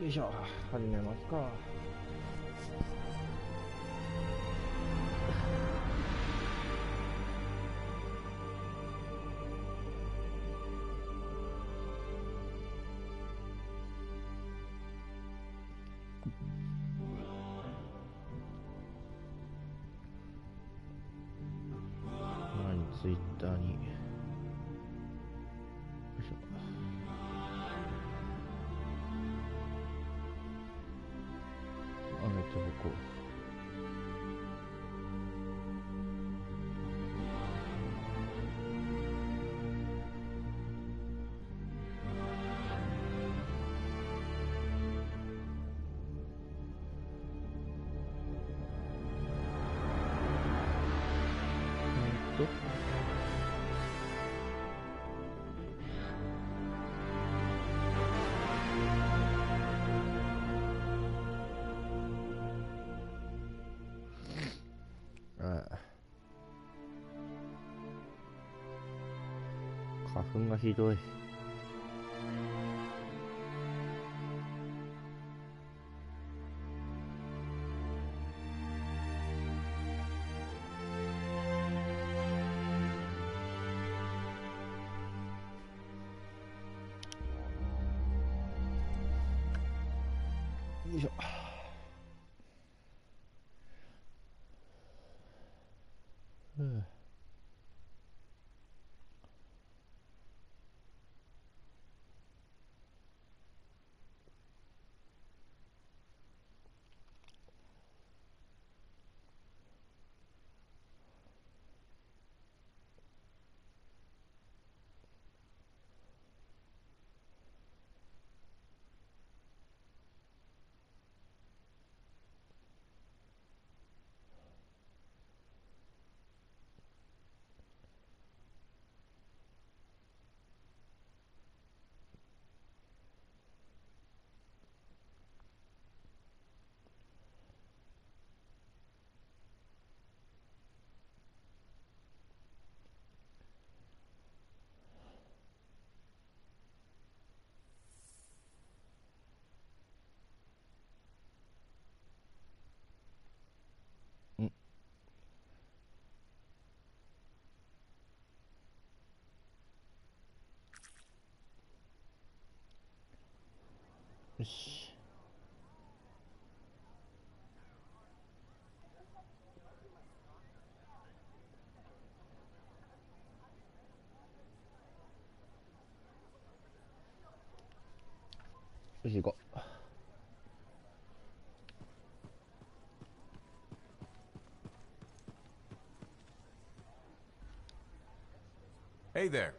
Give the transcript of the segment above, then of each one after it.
よいしょ、始めますか。ツイッターによいしょ、上げておこう。花粉がひどい。よいしょ。よし。よし、行こう。Hey there.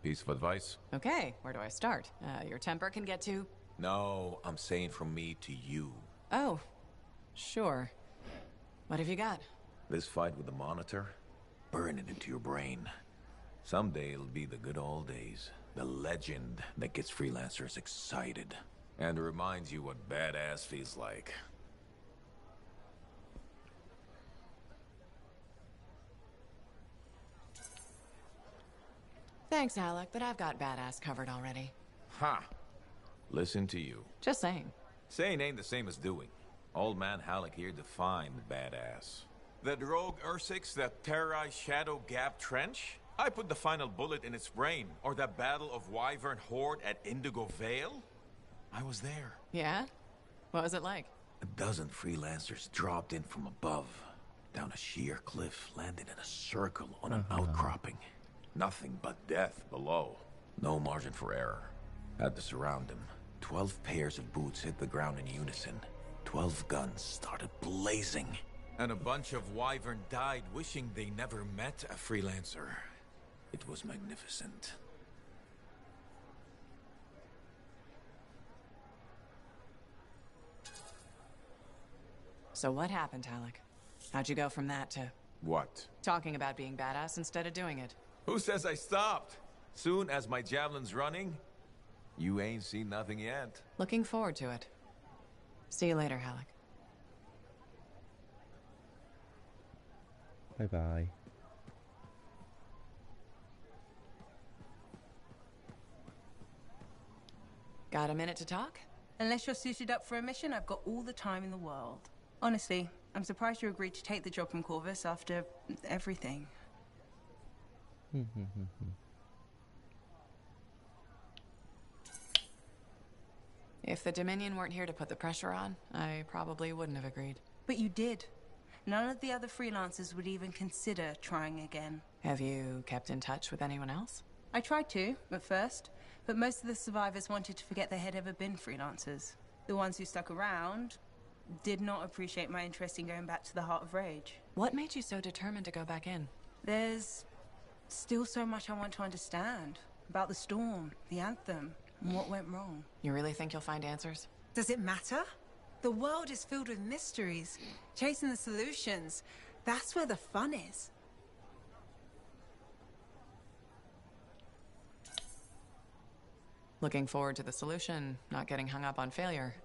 Piece of advice? Okay, where do I start? Your temper can get too... No, I'm saying from me to you. Oh, sure. What have you got? This fight with the Monitor, burn it into your brain. Someday it'll be the good old days. The legend that gets freelancers excited. And reminds you what badass feels like. Thanks, Alec, but I've got badass covered already. Ha! Listen to you. Just saying. Saying ain't the same as doing. Old man Halleck here defined badass. The rogue Ursix that terrorized Shadow Gap Trench? I put the final bullet in its brain. Or that battle of Wyvern Horde at Indigo Vale? I was there. Yeah? What was it like? A dozen freelancers dropped in from above. Down a sheer cliff, landed in a circle on an outcropping. Nothing but death below. No margin for error. Had to surround him. 12 pairs of boots hit the ground in unison. 12 guns started blazing. And a bunch of Wyvern died wishing they never met a freelancer. It was magnificent. So what happened, Alec? How'd you go from that to... What? talking about being badass instead of doing it? Who says I stopped? Soon as my javelin's running, you ain't seen nothing yet. Looking forward to it. See you later, Alec. Bye-bye. Got a minute to talk? Unless you're suited up for a mission, I've got all the time in the world. Honestly, I'm surprised you agreed to take the job from Corvus after everything. If the Dominion weren't here to put the pressure on, I probably wouldn't have agreed. But you did. None of the other freelancers would even consider trying again. Have you kept in touch with anyone else? I tried to, at first, but most of the survivors wanted to forget they had ever been freelancers. The ones who stuck around did not appreciate my interest in going back to the Heart of Rage. What made you so determined to go back in? There's still so much I want to understand about the storm, the Anthem, and what went wrong. You really think you'll find answers? Does it matter? The world is filled with mysteries. Chasing the solutions, that's where the fun is. Looking forward to the solution, not getting hung up on failure.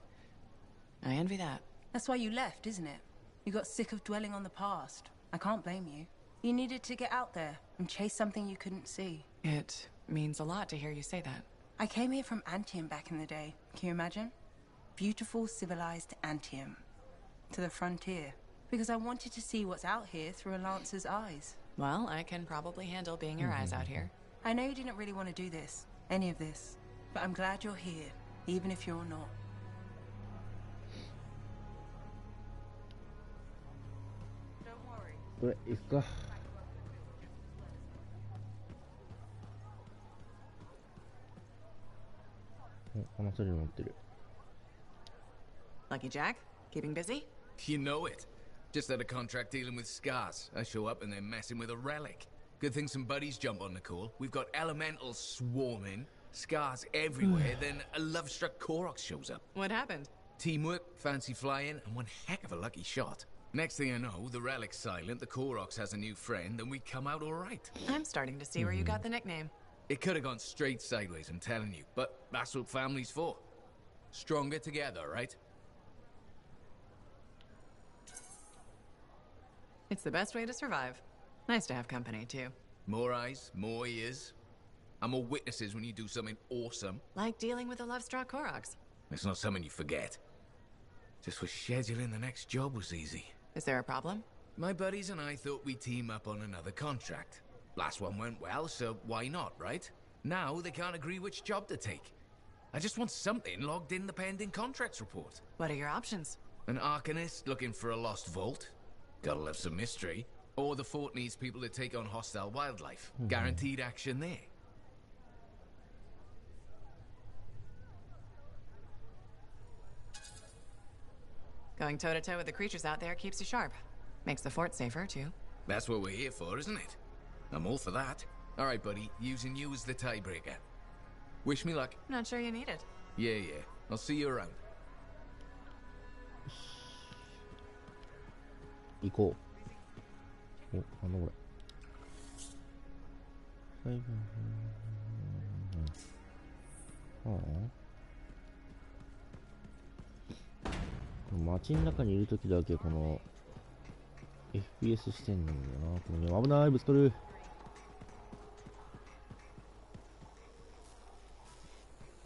I envy that. That's why you left, isn't it? You got sick of dwelling on the past. I can't blame you. You needed to get out there and chase something you couldn't see. It means a lot to hear you say that. I came here from Anthem back in the day. Can you imagine? Beautiful, civilized Anthem. To the frontier. Because I wanted to see what's out here through a Lancer's eyes. Well, I can probably handle being your eyes out here. I know you didn't really want to do this. Any of this. But I'm glad you're here. Even if you're not. Don't worry. これ行くか。お、話せるの持ってる。Lucky Jack? Keeping busy? You know it. Just had a contract dealing with scars. I show up and they're messing with a relic. Good thing some buddies jump on the call. We've got elementals swarming, scars everywhere, then a love-struck Koroks shows up. What happened? Teamwork, fancy flying, and one heck of a lucky shot. Next thing I know, the relic's silent, the Koroks has a new friend, and we come out all right. I'm starting to see where you got the nickname. It could have gone straight sideways, I'm telling you, but that's what family's for. Stronger together, right? It's the best way to survive. Nice to have company, too. More eyes, more ears, and more witnesses when you do something awesome. Like dealing with the love-struck Koroks. It's not something you forget. Just wish scheduling the next job was easy. Is there a problem? My buddies and I thought we'd team up on another contract. Last one went well, so why not, right? Now they can't agree which job to take. I just want something logged in the pending contracts report. What are your options? An Arcanist looking for a lost vault. Gotta love some mystery. Or the fort needs people to take on hostile wildlife. Guaranteed action there. Going toe-to-toe with the creatures out there keeps you sharp. Makes the fort safer, too. That's what we're here for, isn't it? I'm all for that. All right, buddy. Using you as the tiebreaker. Wish me luck. Not sure you need it. Yeah. I'll see you around. 行こう。お、なんだこれ。ああ。街の中にいるときだけこの FPS してんだよな。このね、危ない、ぶつかる。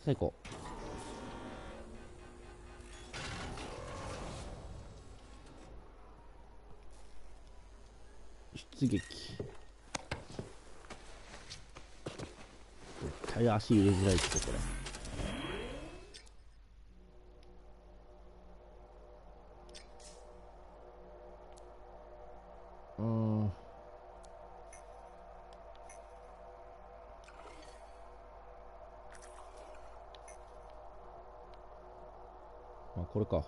最高。出撃。絶対足入れづらいってこれ。あ、これか。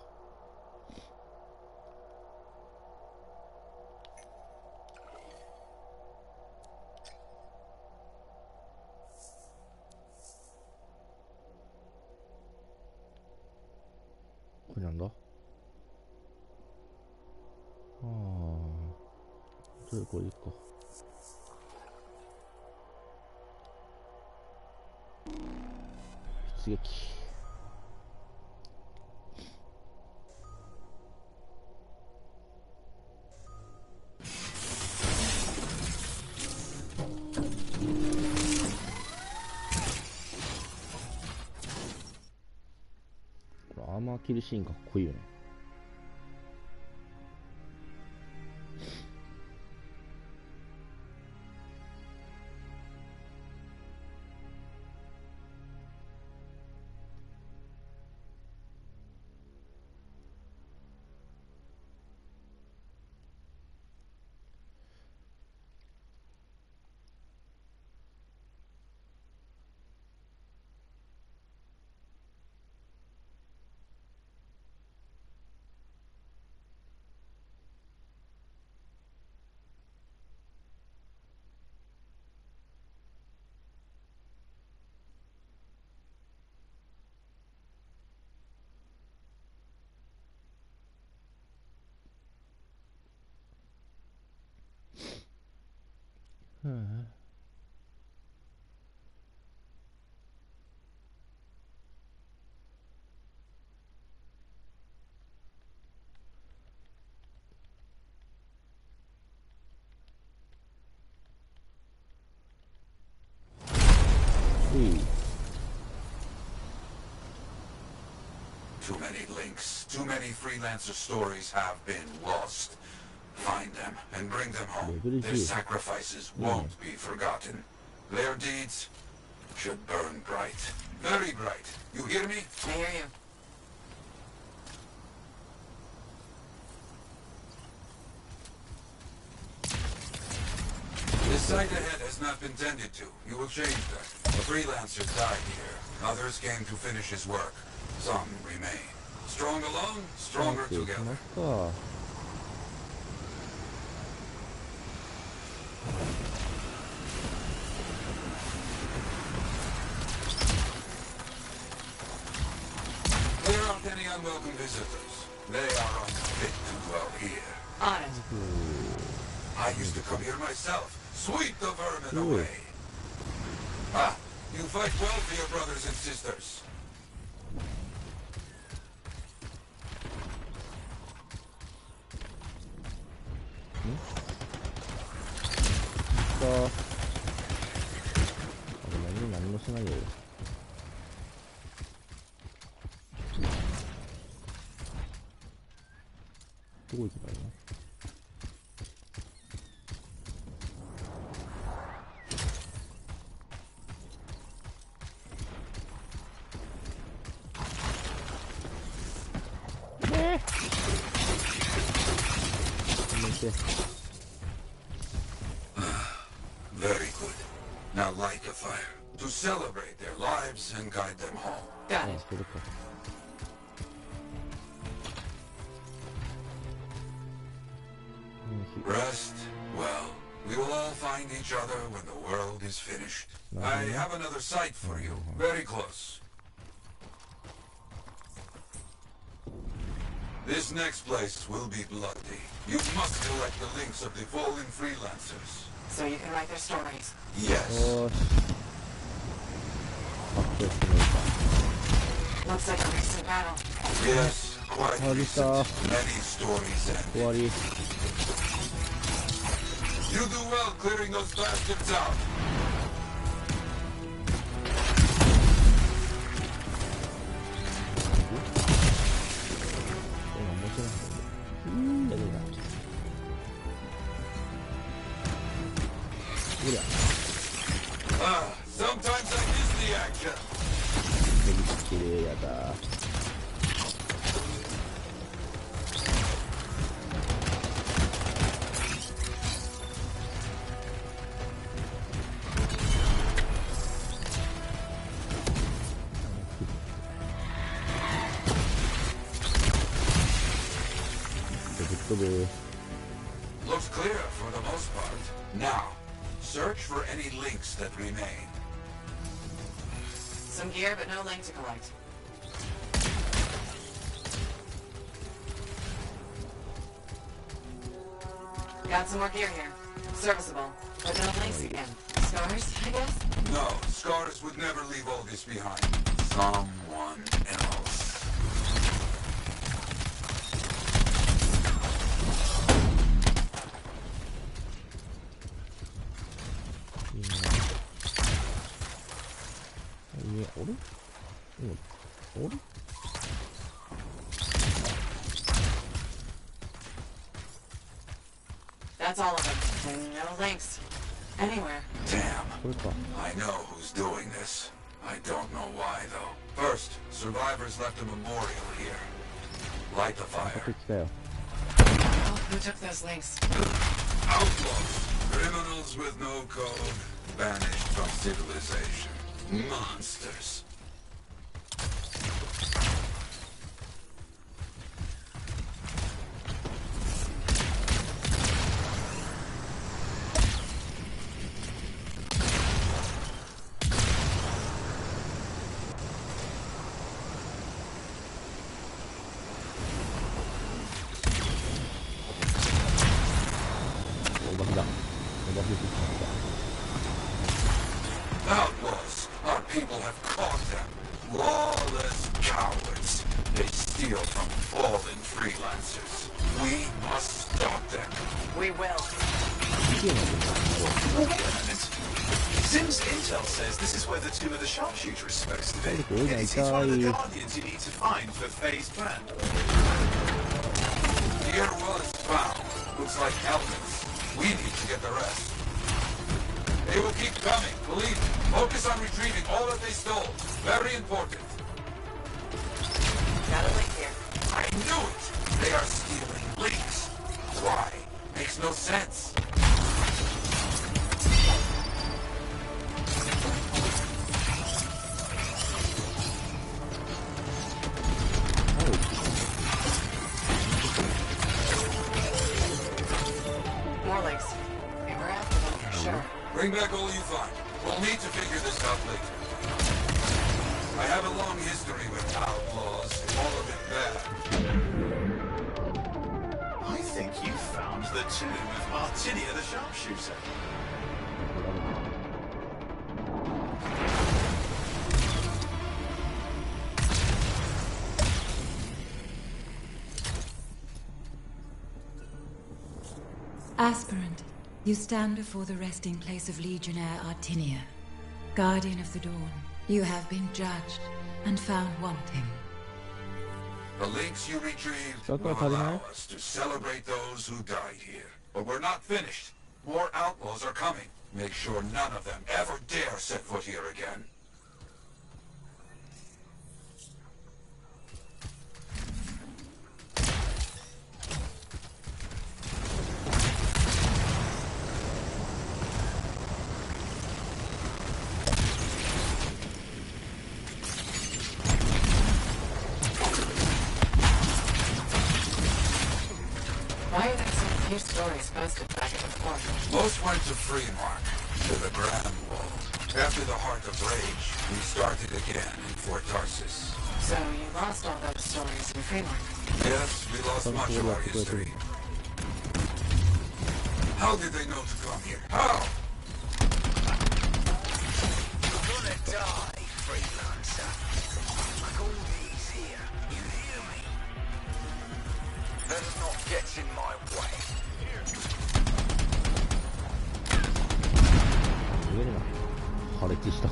これなんだ。ああ。とりあえずこれでいくか。出撃。ーマー着るシーンかっこいいよね。Too many links, too many freelancer stories have been lost. Find them and bring them home. Their sacrifices won't be forgotten. Their deeds should burn bright. Very bright. You hear me? I hear you. This site ahead has not been tended to. You will change that. A freelancer died here. Others came to finish his work. Some remain. Strong alone, stronger together. There aren't any unwelcome visitors. They are unfit to dwell here. On it. I used to come here myself. Sweep the vermin away. Ah, you fight well for your brothers and sisters. Very good. Now light a fire to celebrate their lives and guide them home. Got it. Rest well. We will all find each other when the world is finished. I have another site for you, very close. This next place will be bloody. You must collect the links of the fallen freelancers. So you can write their stories. Yes. Looks like a recent battle. Yes, quite recent. Many stories end. You do well clearing those bastards out. Sometimes I miss the action. Looks clear for the most part. Now, search for any links that remain. Some gear, but no link to collect. Got some more gear here. Serviceable, but no links again. Scars, I guess? No, Scars would never leave all this behind. Someone else. That's all of them. And no links. Anywhere. Damn. これか。 I know who's doing this. I don't know why, though. First, survivors left a memorial here. Light the また fire. 敵かよ。 Oh, who took those links? Outlaws. Criminals with no code. Banished from civilization. Monsters. Outlaws. Our people have caught them. Lawless cowards. They steal from fallen freelancers. We must stop them. We will. Wait a minute. Sim's intel says this is where the tomb of the sharpshooter is supposed to be. It's one of the guardians you need to find for Faye's plan. The air was found. Looks like elements. We need to get the rest. They will keep coming, believe me. Focus on retrieving all that they stole. Very important. Got a link here. I knew it! They are stealing links. Why? Makes no sense. More links. We were after them for sure. Bring back all you find. We'll need to figure this out later. I have a long history with outlaws, all of it bad. I think you found the tomb of Martinia the sharpshooter. Aspirant, you stand before the resting place of Legionnaire Artinia, Guardian of the Dawn. You have been judged and found wanting. The links you retrieved will Chocolate, how do you allow know? us to celebrate those who died here. But we're not finished. More outlaws are coming. Make sure none of them ever dare set foot here again. Why are there so few stories posted back at the port? Most went to Freemark, to the Grand Wall. After the Heart of Rage, we started again in Fort Tarsus. So you lost all those stories in Fremont. Yes, we lost much of our history. How did they know to come here? How? You're gonna die, freelancer. Like all these here. You hear me? Let's not get in my way. 見えるな。破裂した。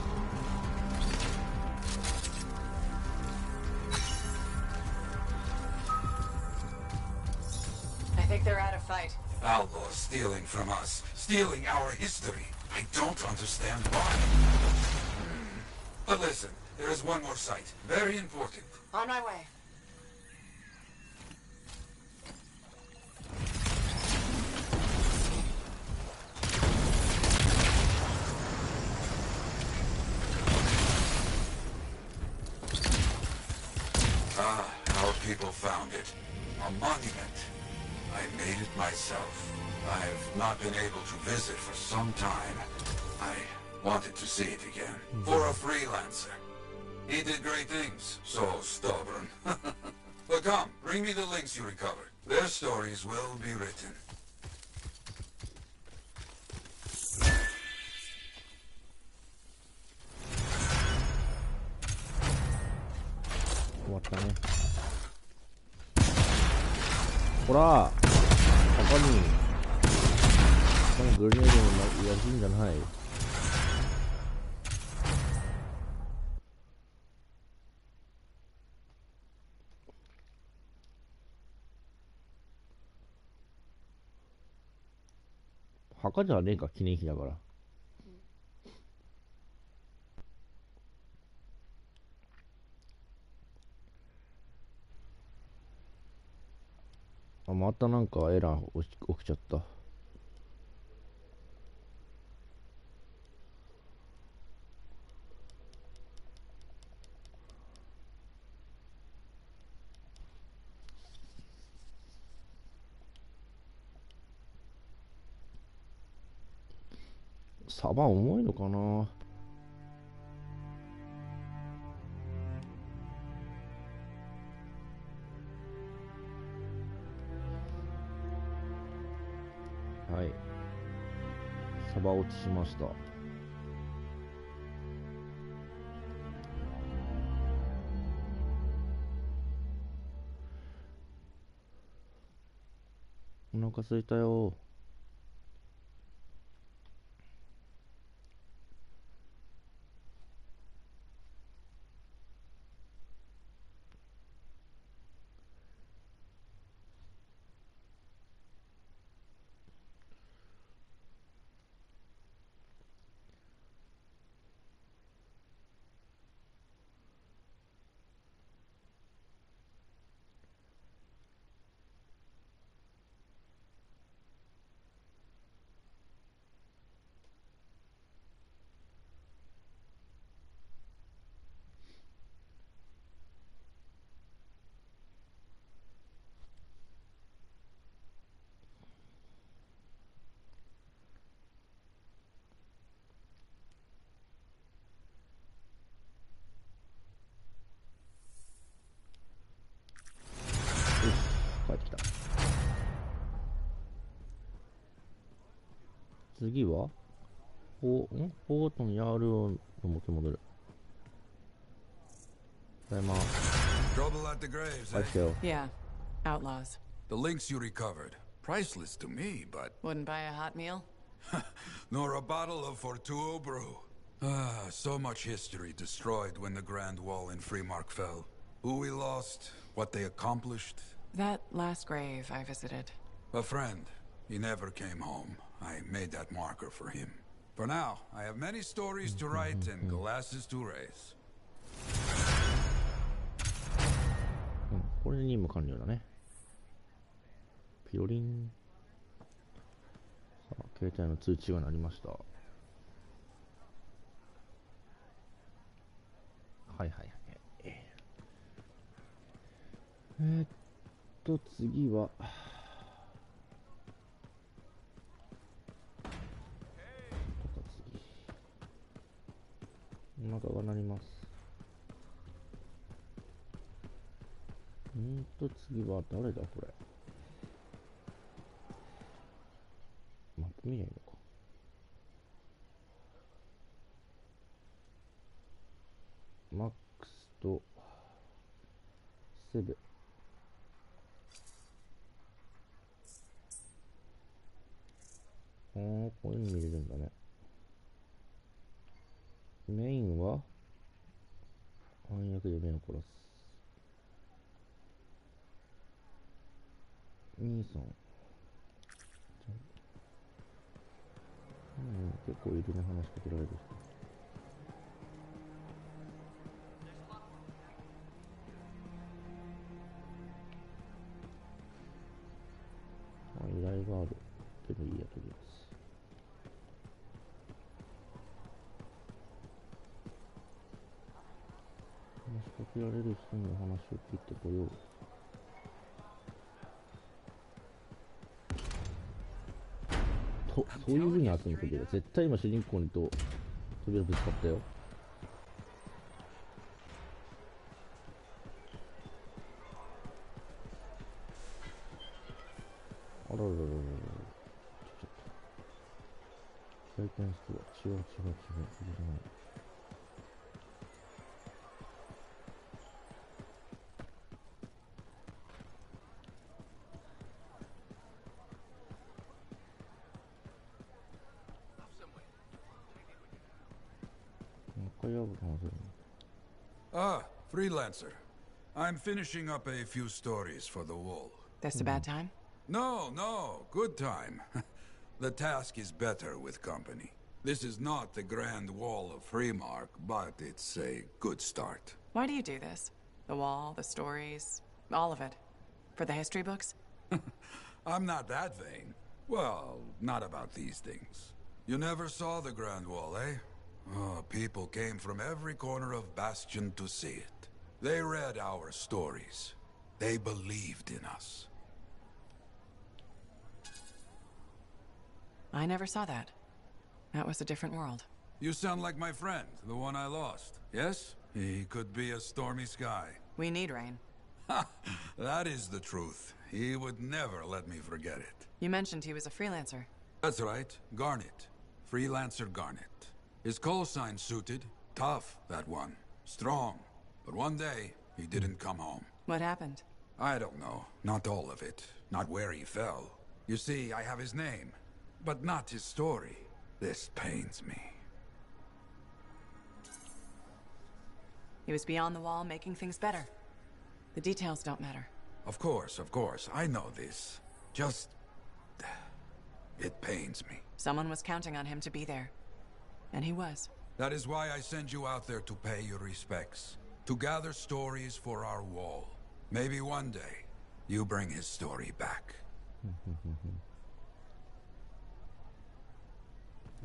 I think they're out of fight. Outlaws stealing from us, stealing our history. I don't understand why. But listen, there is one more site, very important. On my way. Ah, our people found it. A monument. I made it myself. I've not been able to visit for some time. I wanted to see it again. For a freelancer. He did great things. So stubborn. But come, bring me the links you recovered. Their stories will be written. What the heck? ほら、ここに、このグレネードのやるんじゃない。墓じゃねえか、記念碑だから。あ、またなんかエラー起きちゃった。サバ重いのかな。はい、サバ落ちしました。お腹すいたよ。帰ってきた。次はポートンやるを持って戻る。ただいま。 Trouble at the graves, 帰ってきたよ。 Yeah, outlaws. The links you recovered. Priceless to me, but... Wouldn't buy a hot meal? nor a bottle of Fortuo brew. Ah, so much history destroyed when the Grand Wall in Freemark fell. Who we lost, what they accomplished. That last grave I visited. A friend. He never came home. I made that marker for him. For now, I have many stories to write and glasses to raise. これで任務完了だね。ピロリン。さあ、携帯の通知が鳴りました。はいはいはい。次はお腹が鳴ります。次は誰だこれ。マップ見ないのか。マックスとセブ。こういうの見れるんだね。メインは翻訳で目を殺す。兄さん。結構いるね、話しかけられる人。依頼があるけどいいや、とりあえず。話しかけられる人にお話を聞いてこよう。そういう風に集めてる。絶対今主人公にと扉ぶつかったよ。あららららら。体験ストア。違う。それじゃない。Ah, freelancer. I'm finishing up a few stories for the wall. This a bad time? No, good time. The task is better with company. This is not the Grand Wall of Freemark, but it's a good start. Why do you do this? The wall, the stories, all of it. For the history books? I'm not that vain. Well, not about these things. You never saw the Grand Wall, eh? Oh, people came from every corner of Bastion to see it. They read our stories. They believed in us. I never saw that. That was a different world. You sound like my friend, the one I lost. Yes? He could be a stormy sky. We need rain. Ha! That is the truth. He would never let me forget it. You mentioned he was a freelancer. That's right. Garnet. Freelancer Garnet. His call sign suited. Tough, that one. Strong. But one day, he didn't come home. What happened? I don't know. Not all of it. Not where he fell. You see, I have his name, but not his story. This pains me. He was beyond the wall, making things better. The details don't matter. Of course, I know this. Just... it pains me. Someone was counting on him to be there. And he was. That is why I send you out there to pay your respects. To gather stories for our wall. Maybe one day, you bring his story back.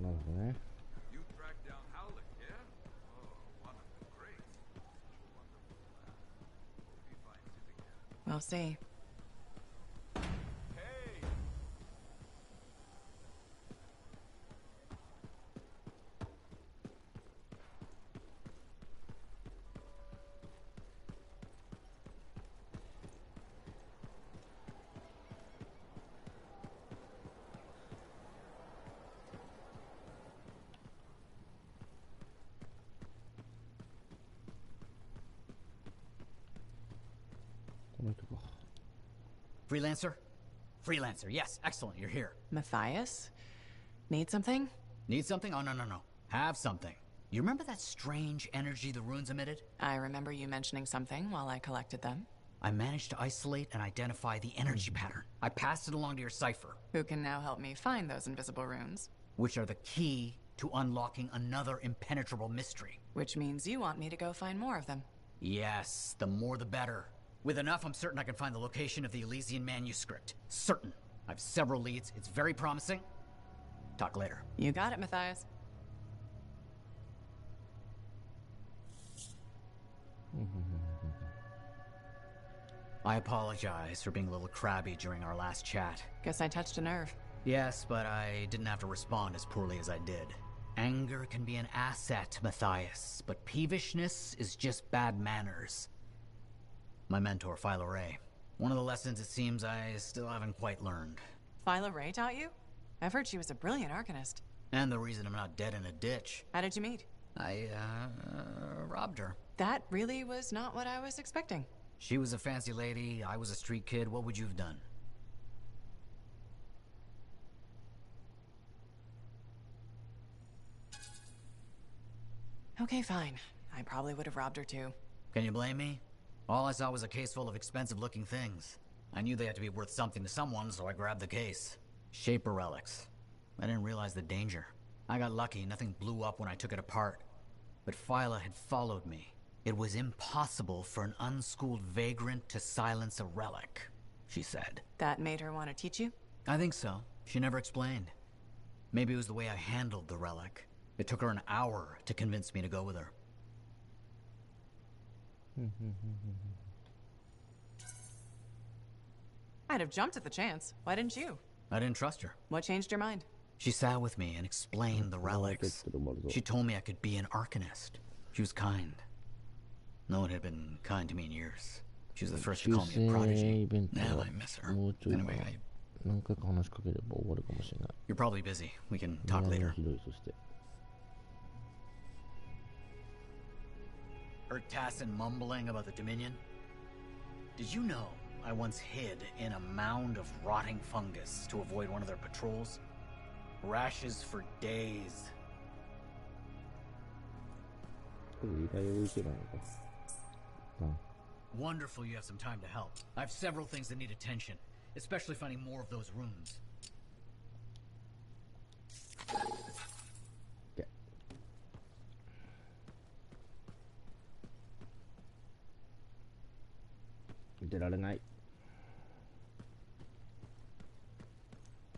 なるほどね。You tracked down Howlett, yeah? Oh, one of the great. Be fine sitting here. We'll see. Hey! この人か。Freelancer? Freelancer, yes, excellent, you're here. Matthias? Need something? Need something? Oh, no. Have something. You remember that strange energy the runes emitted? I remember you mentioning something while I collected them. I managed to isolate and identify the energy pattern. I passed it along to your cipher. Who can now help me find those invisible runes? Which are the key to unlocking another impenetrable mystery. Which means you want me to go find more of them. Yes, the more the better. With enough, I'm certain I can find the location of the Elysian manuscript. Certain. I have several leads. It's very promising. Talk later. You got it, Matthias. I apologize for being a little crabby during our last chat. Guess I touched a nerve. Yes, but I didn't have to respond as poorly as I did. Anger can be an asset, Matthias, but peevishness is just bad manners. My mentor, Philo Ray. One of the lessons it seems I still haven't quite learned. Philo Ray taught you? I've heard she was a brilliant arcanist. And the reason I'm not dead in a ditch. How did you meet? I, robbed her. That really was not what I was expecting. She was a fancy lady, I was a street kid. What would you have done? Okay, fine. I probably would have robbed her too. Can you blame me? All I saw was a case full of expensive-looking things. I knew they had to be worth something to someone, so I grabbed the case. Shaper relics. I didn't realize the danger. I got lucky, nothing blew up when I took it apart. But Phyla had followed me. It was impossible for an unschooled vagrant to silence a relic, she said. That made her want to teach you? I think so. She never explained. Maybe it was the way I handled the relic. It took her an hour to convince me to go with her. I'd have jumped at the chance. Why didn't you? I didn't trust her. What changed your mind? She sat with me and explained the relics. She told me I could be an arcanist. She was kind. No one had been kind to me in years. She was the first to call me a prodigy. Now I miss her. Anyway, you're probably busy. We can talk later. Heard Tassin mumbling about the Dominion? Did you know I once hid in a mound of rotting fungus to avoid one of their patrols? Rashes for days. Wonderful you have some time to help. I have several things that need attention, especially finding more of those runes. 出られない。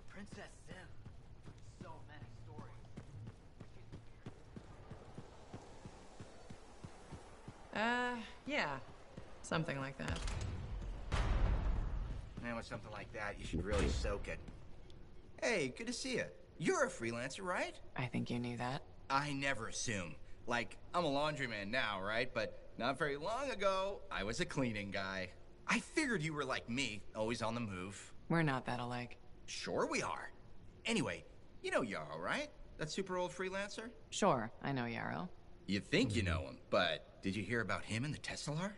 Princess Sim. So many stories. Yeah. Something like that. Man, with something like that, you should really soak it. Hey, good to see you. You're a freelancer, right? I think you knew that. I never assume. Like, I'm a laundryman now, right? But not very long ago, I was a cleaning guy. I figured you were like me, always on the move. We're not that alike. Sure we are. Anyway, you know Yarrow, right? That super old freelancer? Sure, I know Yarrow. You think you know him, but did you hear about him and the Tesla?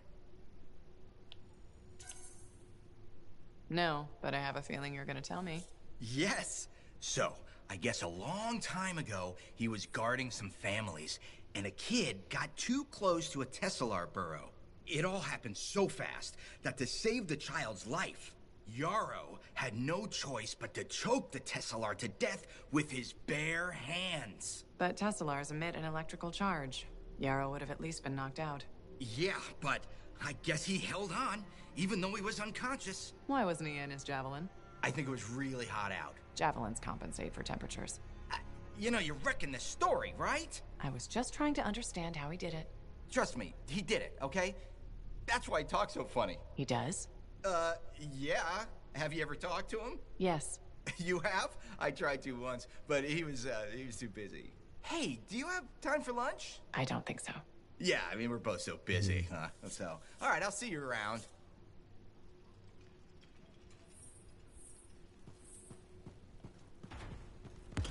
No, but I have a feeling you're gonna tell me. Yes. So, I guess a long time ago, he was guarding some families, and a kid got too close to a Tesla burrow. It all happened so fast that to save the child's life, Yarrow had no choice but to choke the Tesla to death with his bare hands. But Teslars emit an electrical charge. Yarrow would have at least been knocked out. Yeah, but I guess he held on, even though he was unconscious. Why wasn't he in his javelin? I think it was really hot out. Javelins compensate for temperatures. You know, you're wrecking the story, right? I was just trying to understand how he did it. Trust me, he did it, okay? That's why he talks so funny. He does? Yeah. Have you ever talked to him? Yes. You have? I tried to once, but he was too busy. Hey, do you have time for lunch? I don't think so. Yeah, I mean, we're both so busy, huh? So, all right, I'll see you around.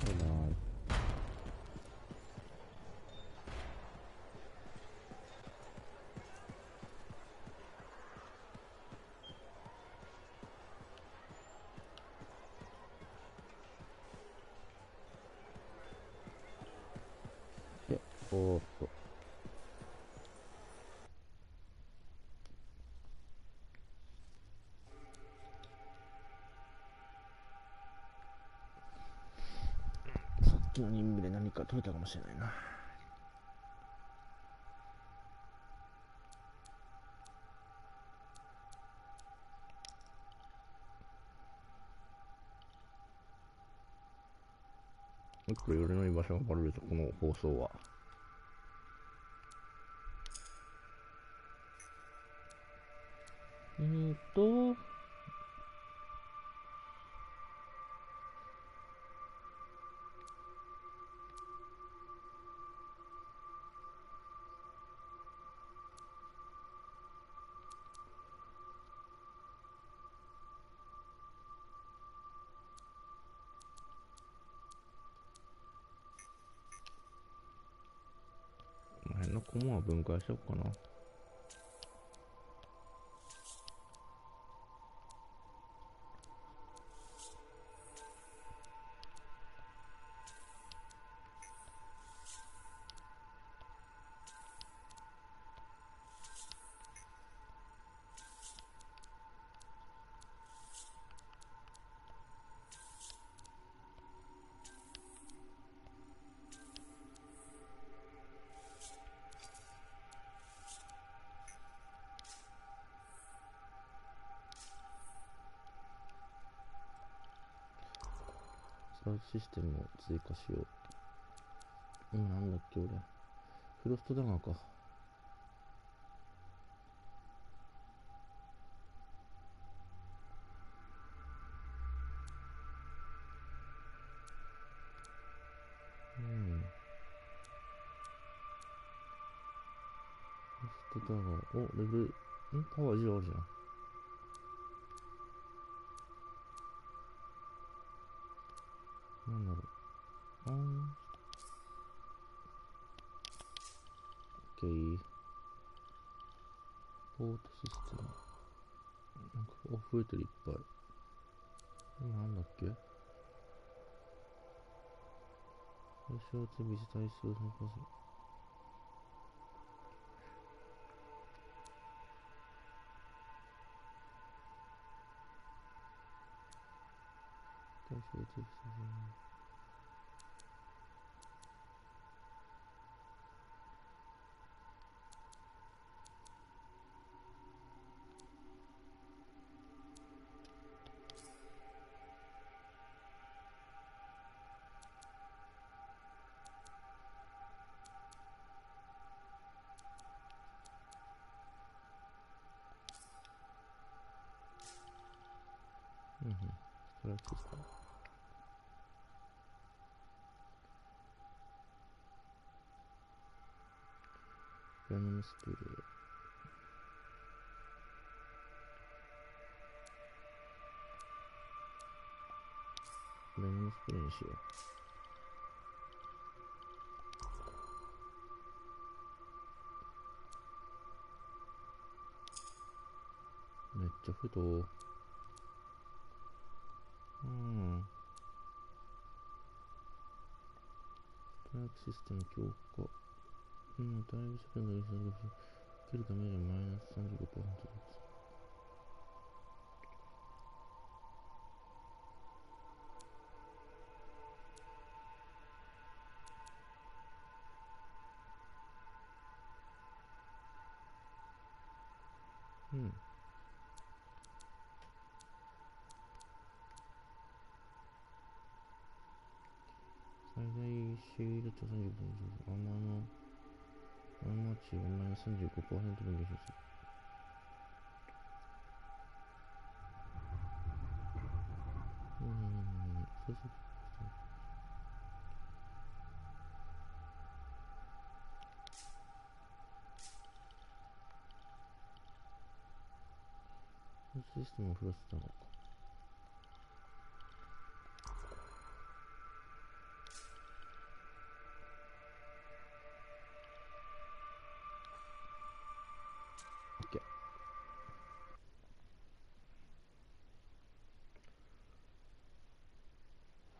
Hold on.で、おーっと。さっきの任務で何か取れたかもしれないな。結構寄れない場所がバレると、この放送は。この辺のコマは分解しようかな。サーチシステムを追加しよう。今なんだっけ俺。フロストダガーか。フロストダガー。お、レベル、パワー10あるじゃん。なんだろう。オッケー。ポートシステム。なんか、増えてるいっぱい。今なんだっけ？対象値ビジ対数の数。対象値ビジうんうん。ストライクシステム。ベノムスプレー。ベノムスプレーにしよう。めっちゃ不動。うん。ストライクシステム強化。うん、だいぶセカンドに受けるダメージはマイナス 35% です。うん。最大シールド30%、アーマー値をマイナス 35% 分減少する。そうそう。システムをフロスしたのか。OK。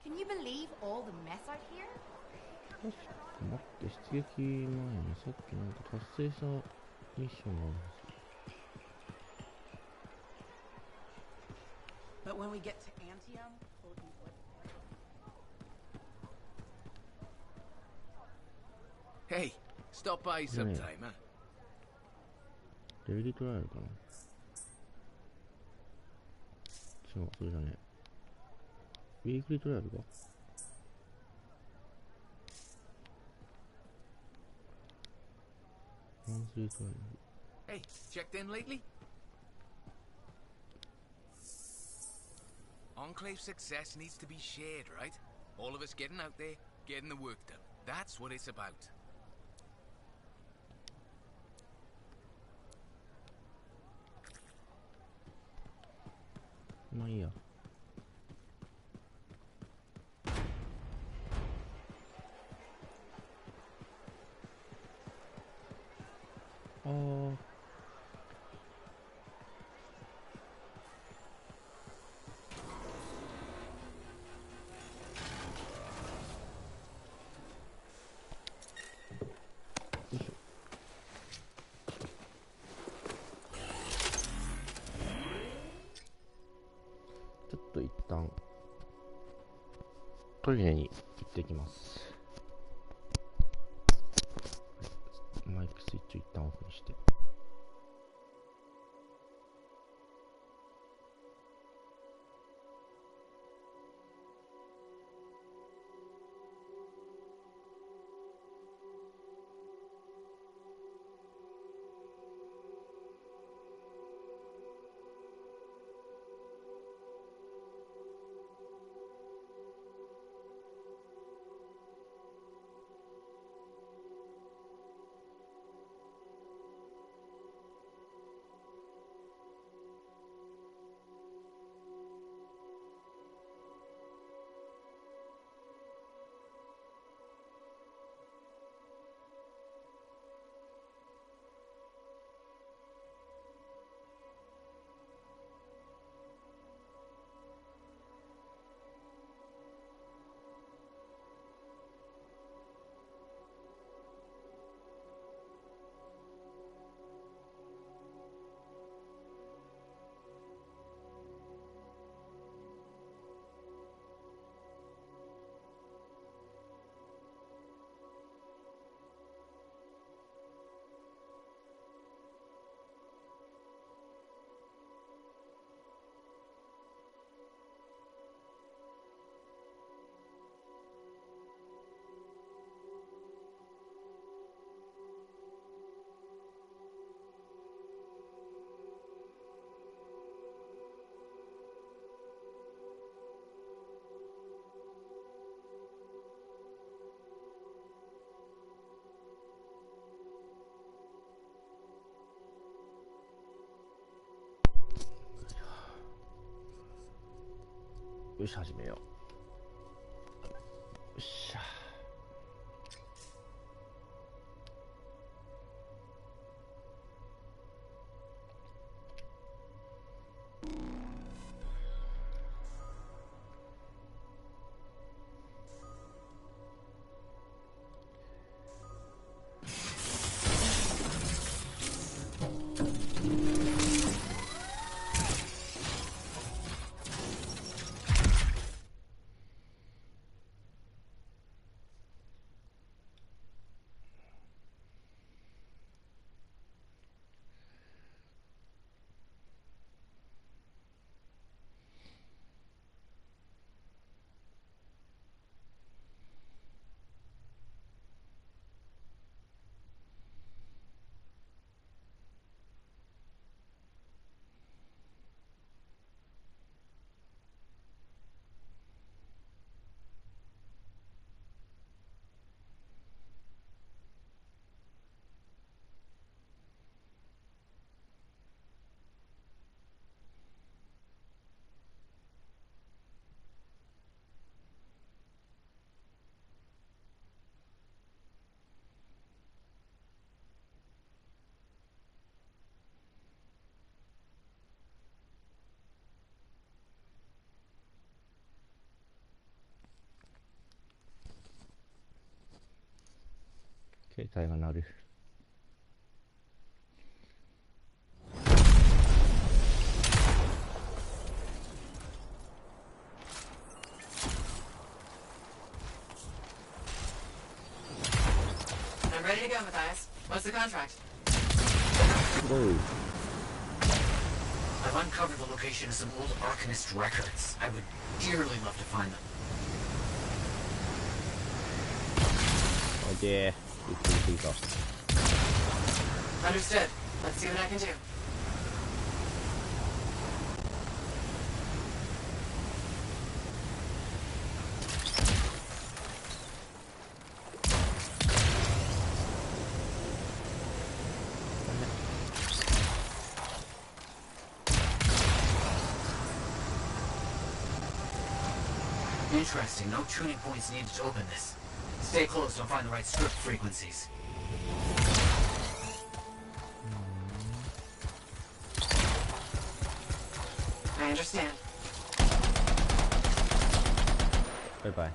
Can you believe all the mess out here? 待って、出撃前にさっきなんか達成したミッションがあるんですよ。But when we get to Anthem, Hey, stop by sometime, huh? デイリートライアルかな。違う、それじゃねえ。ウィークリートライアルか。マンスリートライアル。Hey, checked in lately? Enclave success needs to be shared, right? All of us getting out there, getting the work done. That's what it's about. まあいいや。ああ。ちょっと一旦トイレに行ってきます。マイクスイッチを一旦オフにして。よし、始めよう。よっしゃ。携帯が鳴る。I'm ready to go, Matthias. What's the contract? Whoa. I've uncovered the location of some old Arcanist records. I would dearly love to find them. Oh dear. Understood. Let's see what I can do. Interesting. No tuning points needed to open this. Stay close, I'll find the right script frequencies. I understand. Bye-bye.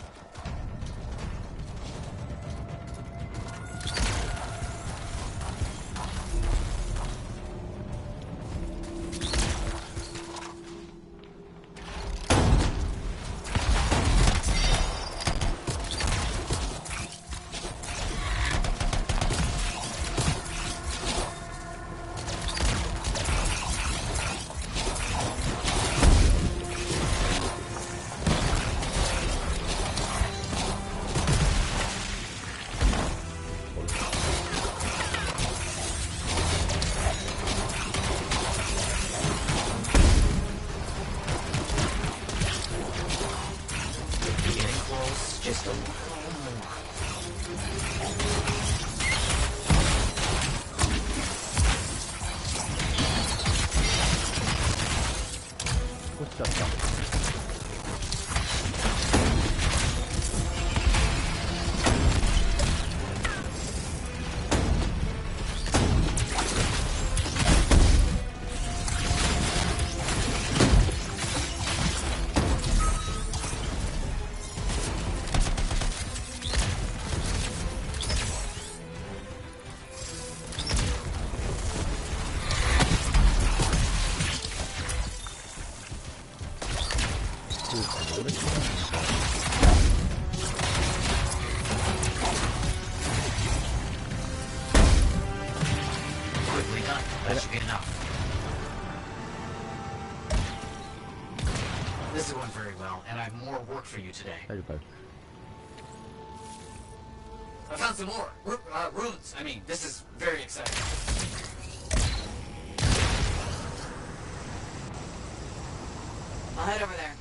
Quickly done. That should be enough. This is going very well, and I have more work for you today. I found some more. Runes. I mean, this is very exciting. I'll head over there.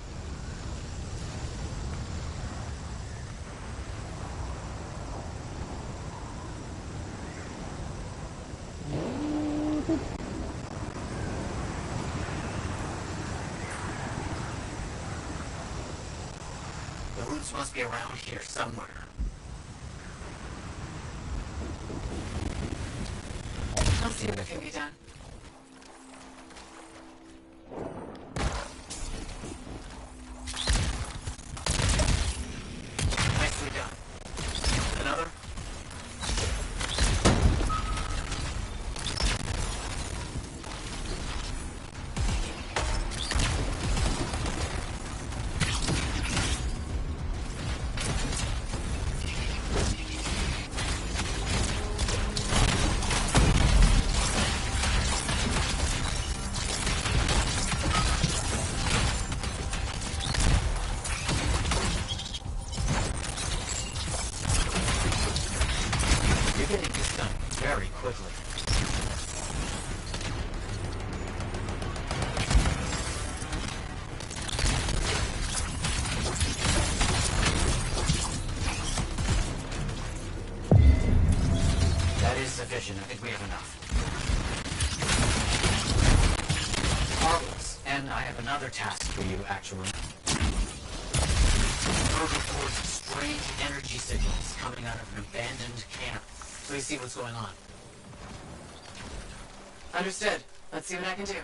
roots must be around here somewhere. Let's see what can be done. Nicely done. Another? I think we have enough. Marvelous. And I have another task for you, actually. Bird reports strange energy signals coming out of an abandoned camp. Please see what's going on. Understood. Let's see what I can do.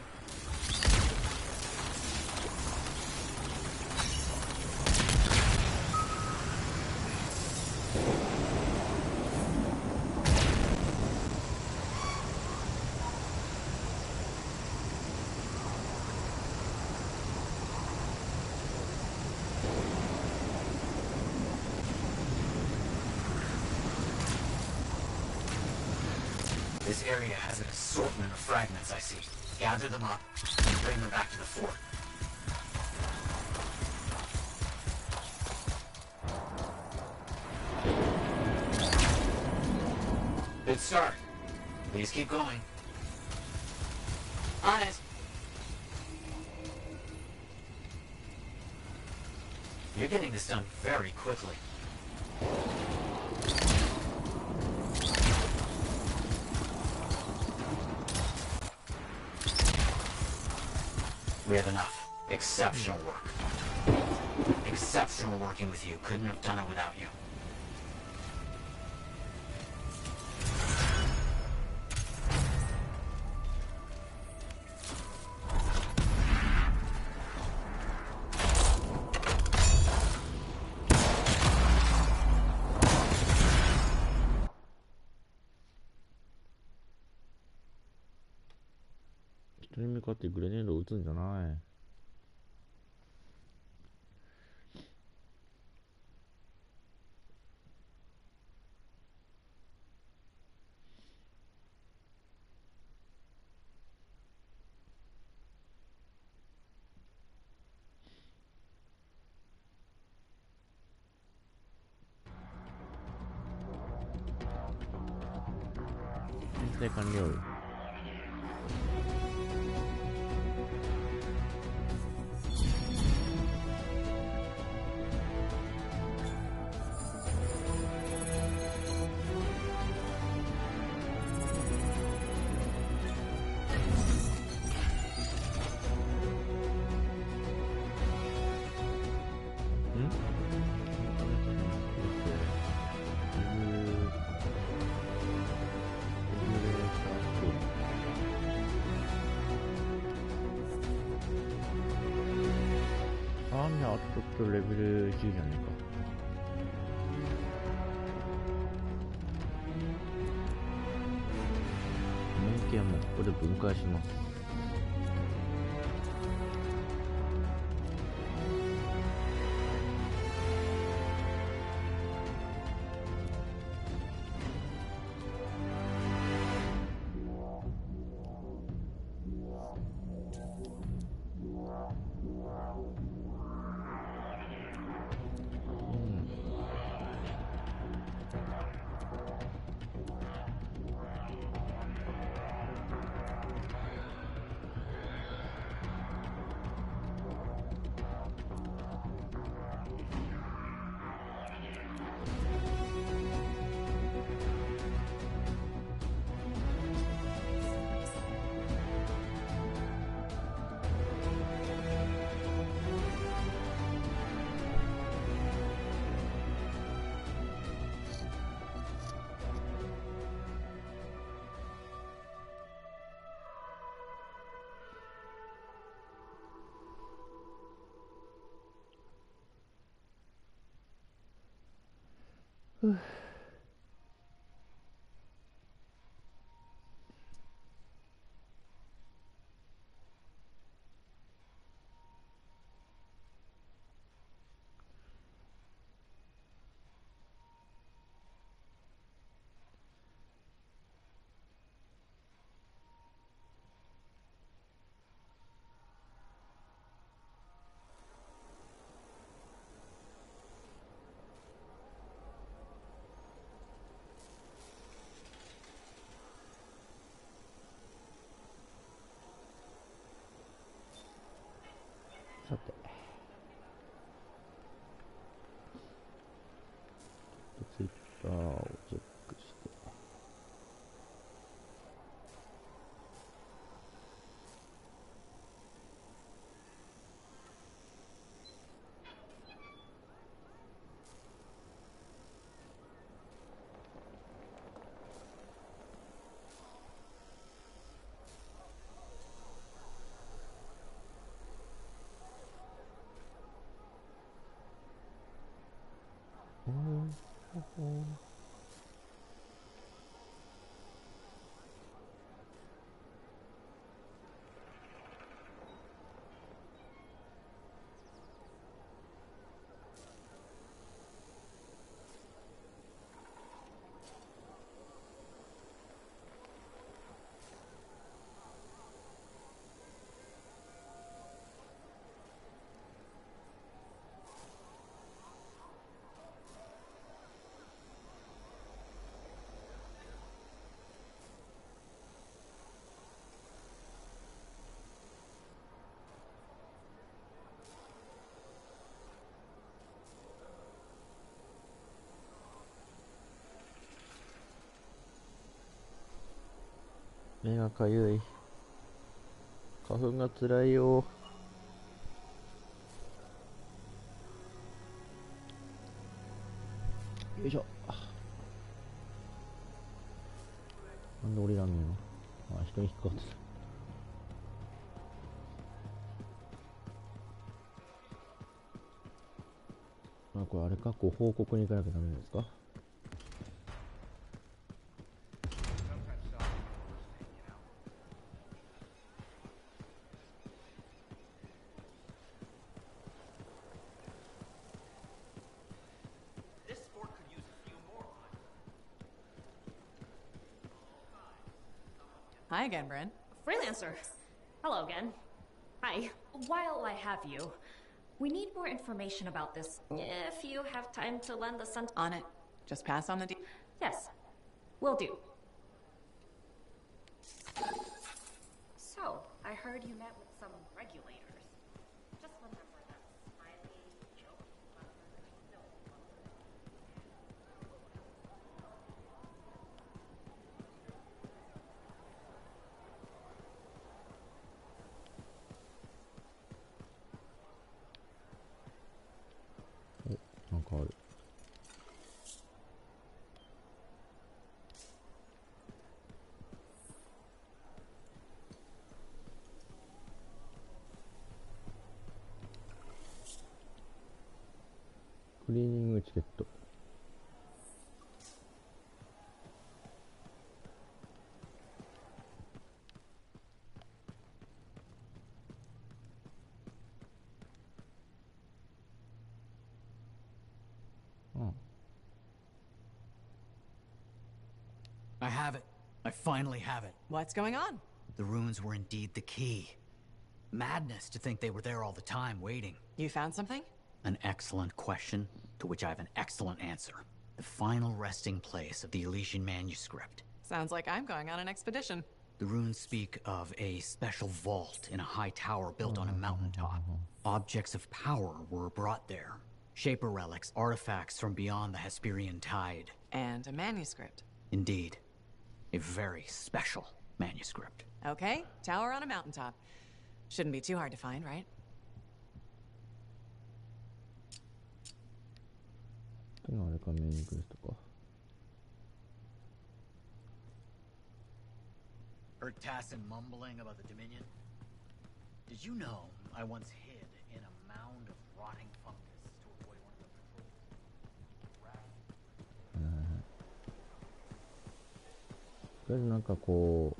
This area has an assortment of fragments, I see. Gather them up and bring them back to the fort. Good start. Please keep going. On it. You're getting this done very quickly. We have enough. Exceptional work. Exceptional working with you. Couldn't have done it without you.人に向かってグレネードを撃つんじゃない。編成完了。とレベル10じゃねえか。門系はもうここで分解します。さて、ツイッターをチェックして、目がかゆい。花粉がつらいよ。よいしょ。なんで降りらんねえの。あ、人に引っかかってた。あ、これあれか、こう報告に行かなきゃダメですか。Hi again, Bryn. Freelancer. Hello again. Hi. While I have you, we need more information about this. If you have time to lend the sun... On it. Just pass on the Yes. Will do. So, I heard you met with some regulators. Just remember that smiley joke. Oh, なんかある。クリーニングチケット。I have it. I finally have it. What's going on? The runes were indeed the key. Madness to think they were there all the time, waiting. You found something? An excellent question, to which I have an excellent answer. The final resting place of the Elysian manuscript. Sounds like I'm going on an expedition. The runes speak of a special vault in a high tower built on a mountaintop. Objects of power were brought there. Shaper relics, artifacts from beyond the Hesperian tide. And a manuscript. Indeed. A very special manuscript. Okay, tower on a mountaintop. Shouldn't be too hard to find, right? Heard Tassin mumbling about the Dominion? Did you know I once hid in a mound of rotting fungus to avoid one of the patrols? とりあえずなんかこ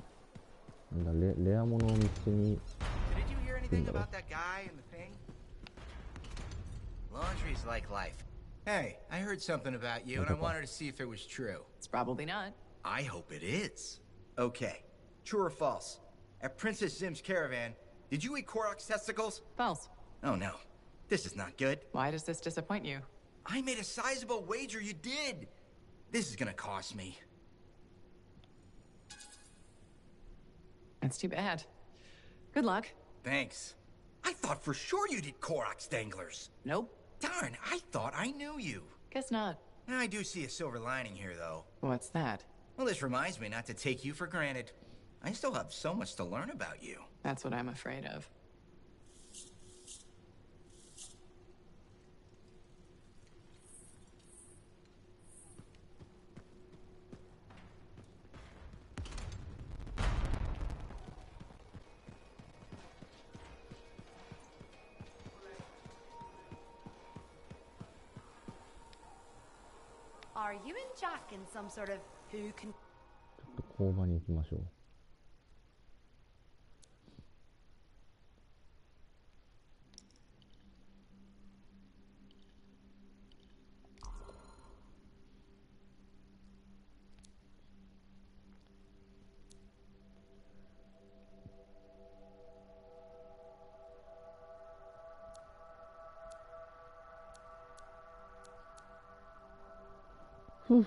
う、なんだ、レア物を見つけに Did you hear 行くん anything だろ。 about that guy in the thing? Laundry's like life. Hey, I heard something about you, and I wanted to see if it was true. It's probably not. I hope it is. Okay, true or false? At Princess Zim's caravan, did you eat Korok's testicles? False. Oh no, this is not good. Why does this disappoint you? I made a sizable wager you did. This is gonna cost me. That's too bad. Good luck. Thanks. I thought for sure you did Korok's danglers. Nope. Darn, I thought I knew you. Guess not. I do see a silver lining here, though. What's that? Well, this reminds me not to take you for granted. I still have so much to learn about you. That's what I'm afraid of. Are you and Jack in some sort of who can... ちょっと工場に行きましょう。ふっ。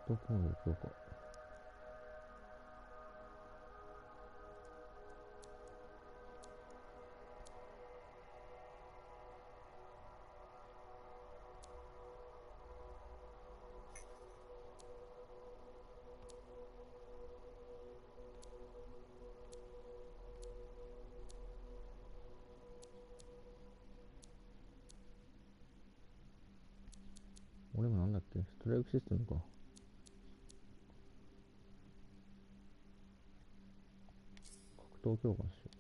どこまで行こうか。俺もなんだっけ、ストライクシステムか。格闘強化しよ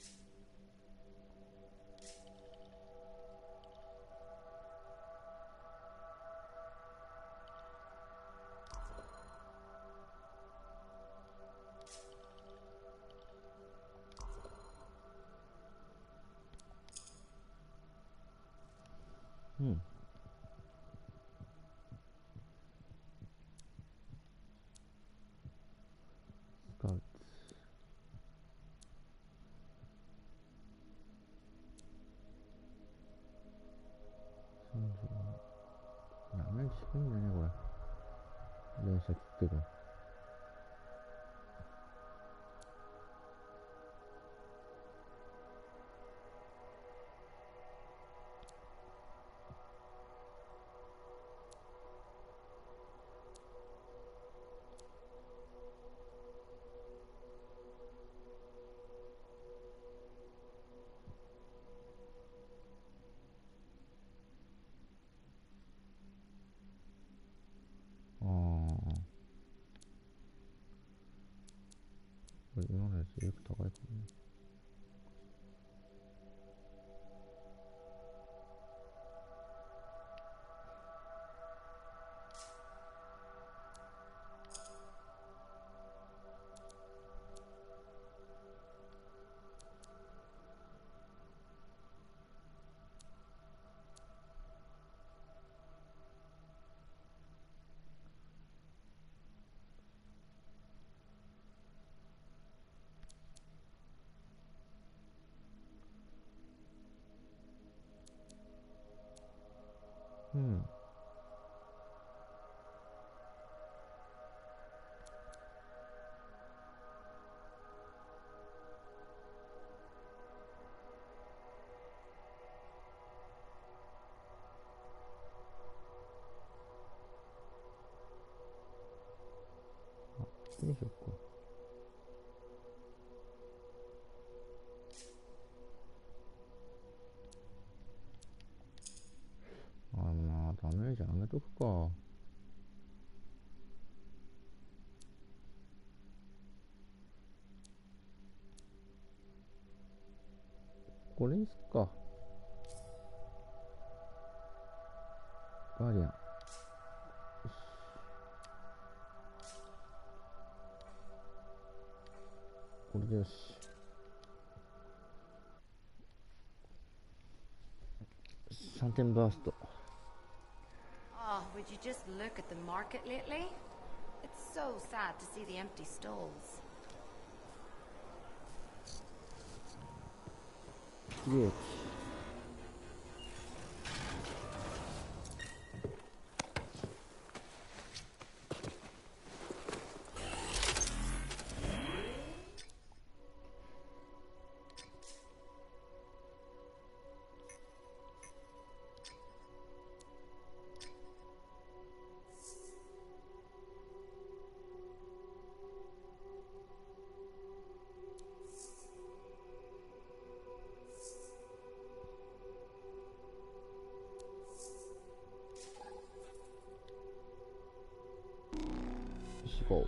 う。うん。スカウト。あんまり低いんだね、これ。連射聞くけど。これ今のやつよく高いかもね。うん。あ、こっちにしよっか。じゃああげとくか。これにすっか。ガーディアン。よし。これでよし。3点バースト。Oh, would you just look at the market lately? It's so sad to see the empty stalls. 利益。Go.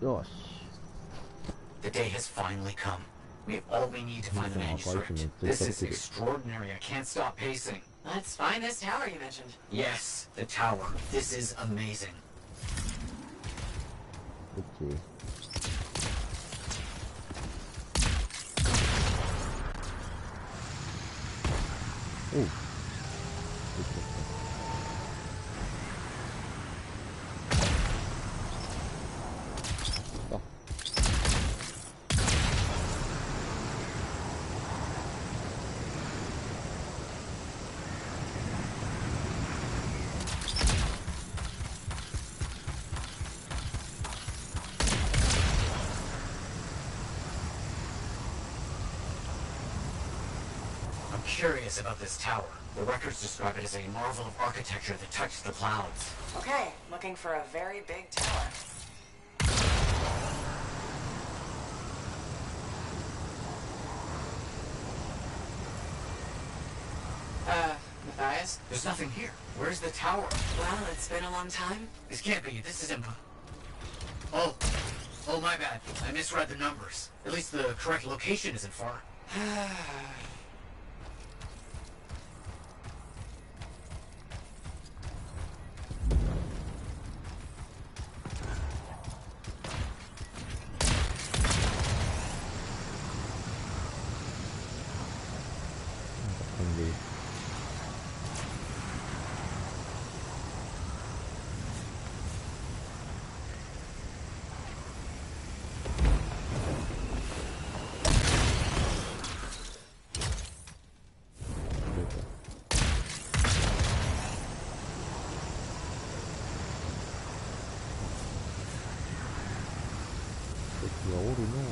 よし。 The day has finally come. We have all we need to find the manuscript. This is extraordinary. I can't stop pacing. Let's find this tower you mentioned. Yes, the tower. This is amazing. Okay. Oh. Curious about this tower. The records describe it as a marvel of architecture that touched the clouds. Okay, looking for a very big tower. Matthias? There's nothing here. Where's the tower? Well, it's been a long time. This can't be. This is impossible. Oh, my bad. I misread the numbers. At least the correct location isn't far.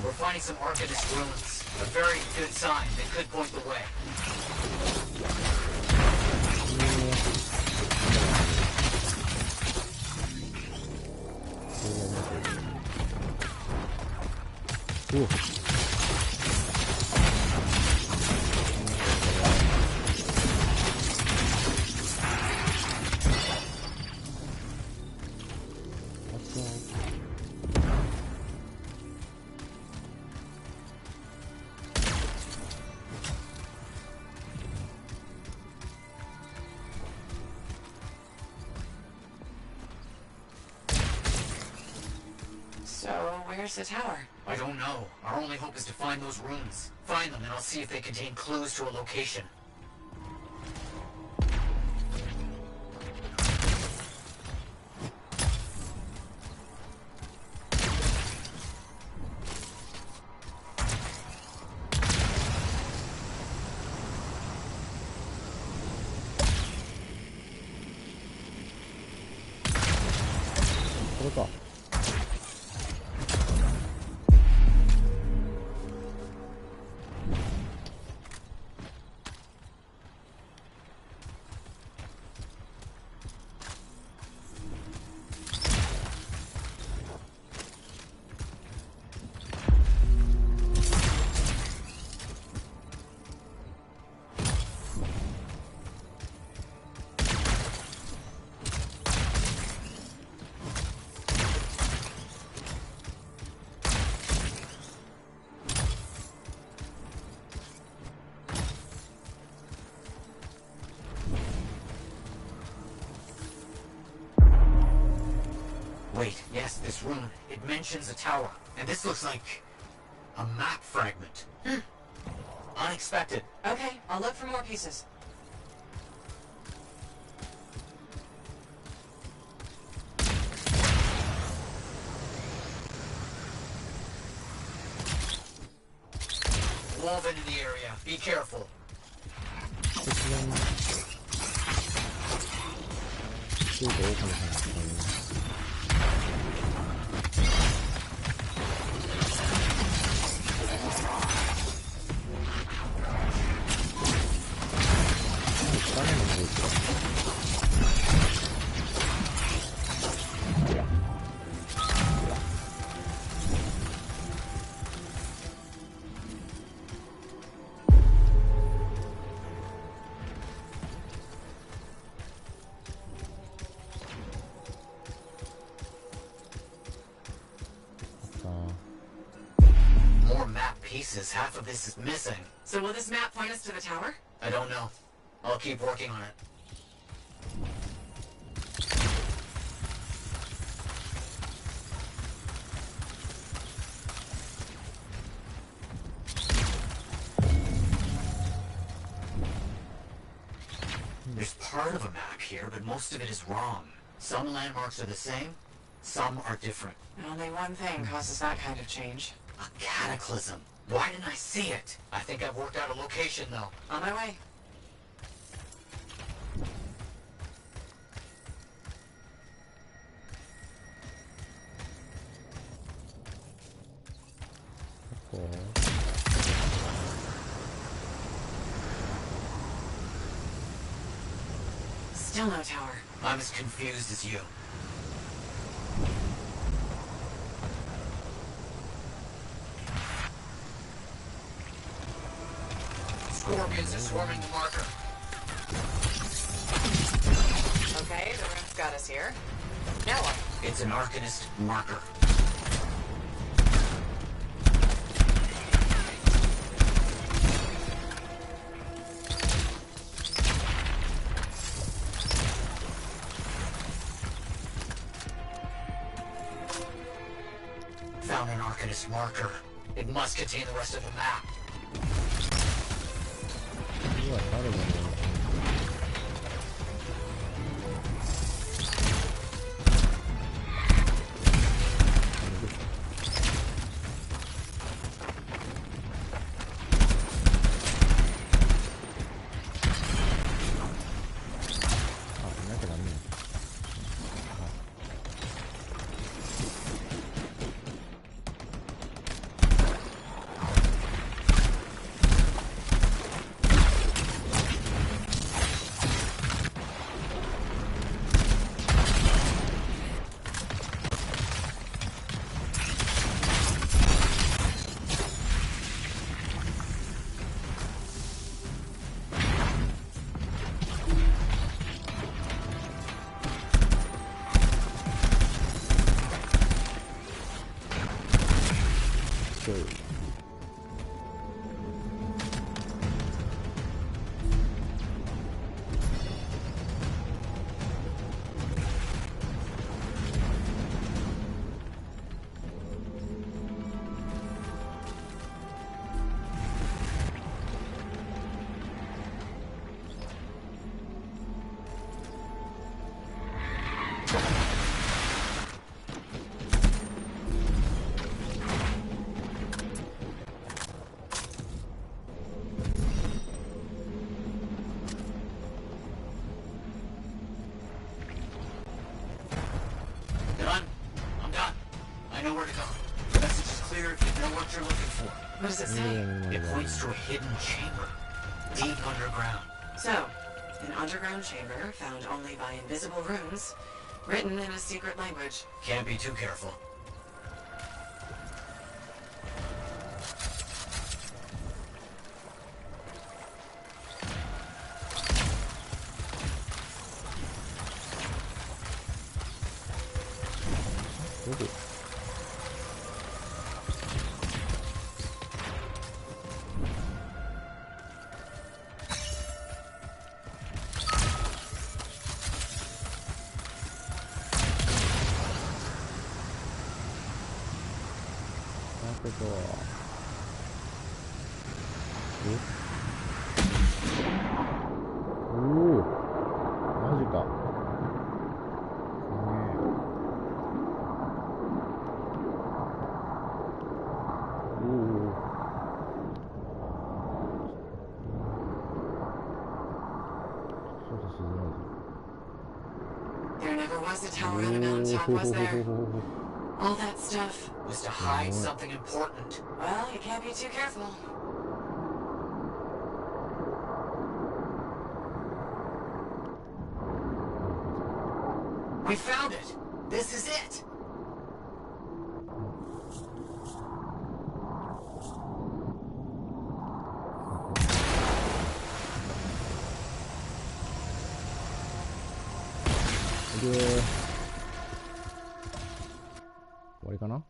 We're finding some Arcanist ruins. A very good sign. They could point the way. 우와. So, where's the tower? I don't know. Our only hope is to find those runes. Find them and I'll see if they contain clues to a location. 그럴까? Wait, yes, this rune. It mentions a tower. And this looks like a map fragment. Unexpected. Okay, I'll look for more pieces. Woven in the area. Be careful. More map pieces. Half of this is missing. So will this map point us to the tower? I don't know. I'll keep working on it. There's part of a map here, but most of it is wrong. Some landmarks are the same, some are different. Only one thing causes that kind of change. A cataclysm. Why didn't I see it? I think I've worked out a location, though. On my way. Still no tower. I'm as confused as you. Scorpions are swarming the marker. Okay, the room's got us here. Now what? It's an Arcanist marker. Found an Arcanist marker. It must contain the rest of the map. go. What does it say? It points to a hidden chamber, deep underground. So, an underground chamber found only by invisible runes, written in a secret language. Can't be too careful. 오, 맛있다. 오. There never was a tower on a mountaintop, was there? All that stuff was to hide something important. Well, you can't be too careful. We found it! This is it! 이게 머리 가나?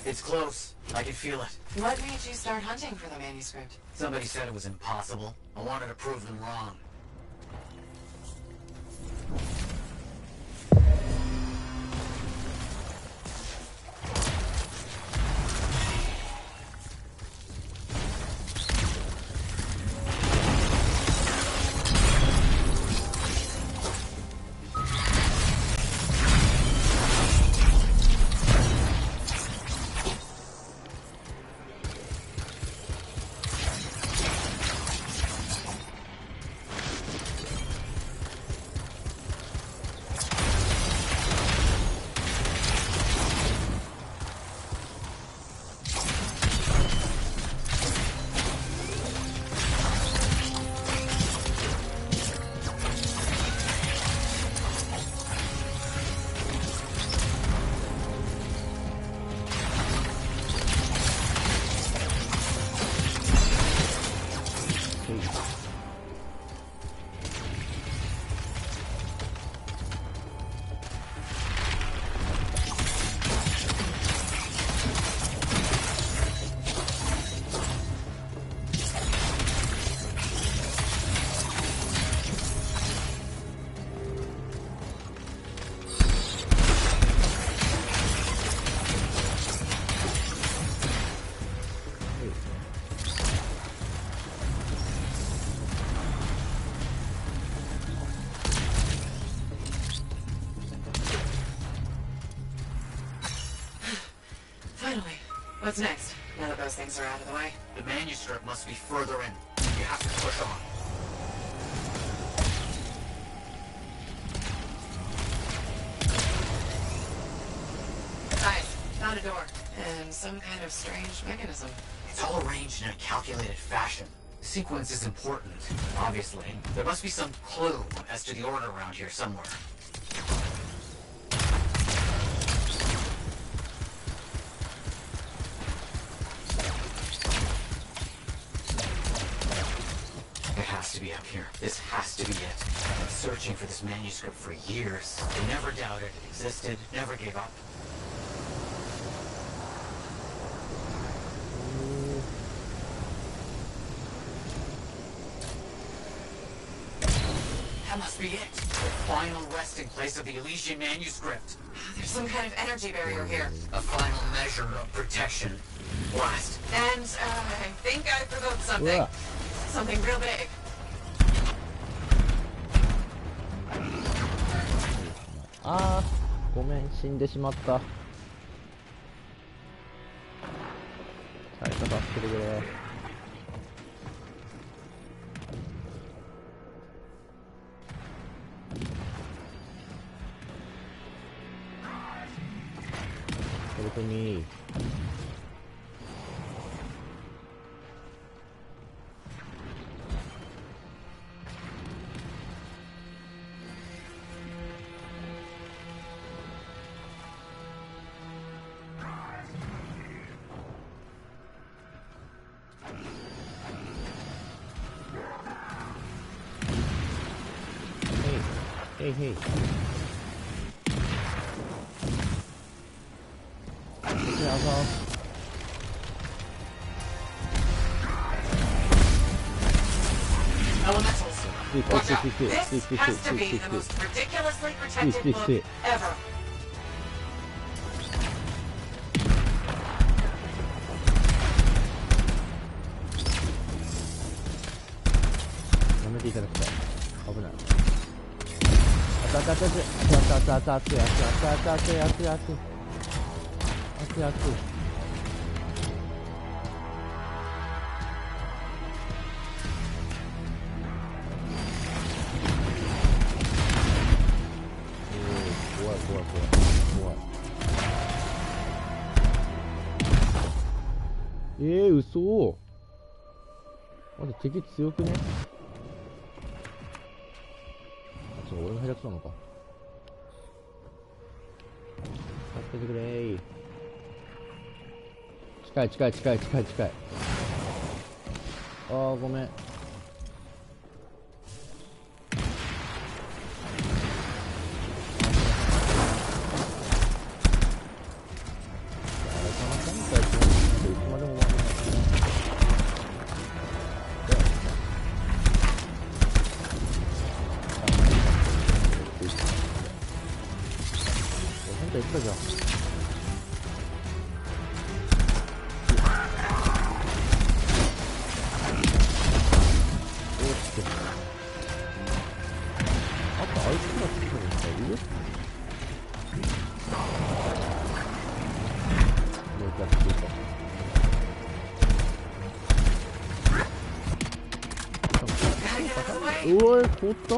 It's close. I can feel it. What made you start hunting for the manuscript? Somebody said it was impossible. I wanted to prove them wrong. What's next, now that those things are out of the way? The manuscript must be further in. You have to push on. Guys, found a door. And some kind of strange mechanism. It's all arranged in a calculated fashion. Sequence is important, obviously. There must be some clue as to the order around here somewhere. It has to be up here. This has to be it. I've been searching for this manuscript for years. I never doubted it existed, never gave up. That must be it. The final resting place of the Elysian manuscript. There's some kind of energy barrier here. A final measure of protection. Blast. And, I think I provoked something. Something real big.あー、ごめん、死んでしまった。誰か助けてくれ。Help me. Hey. Elementals. Watch out. This has to be the most ridiculously protected book ever. Boy. 嘘。まだ敵強くね。あ、俺が下手くそなのか。助けてくれー。近い。あー、ごめん。おい、凍った？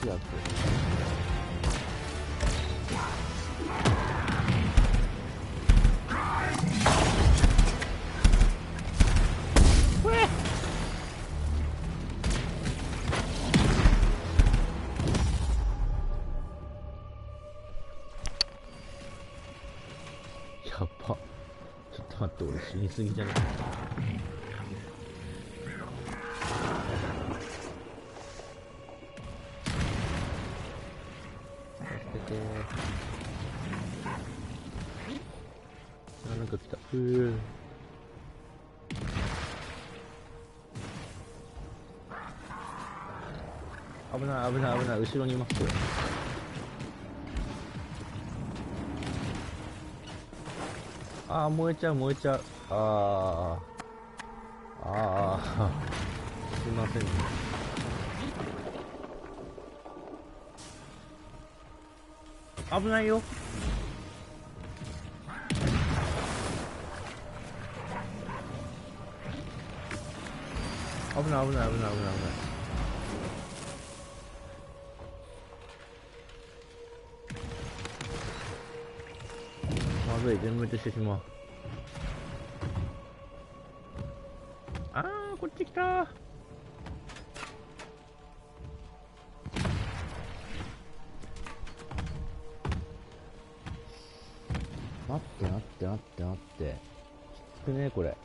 やば。ちょっと待って、俺死にすぎじゃない？助けてー。なんか来た。危ない、後ろにいますよ。あー、燃えちゃう。あーすいませんね。危ないよ。危ない危ない危ない危ない危ない。まずい、全滅してしまう。あー、こっち来たー。待って待って待って待って、きつくねこれ。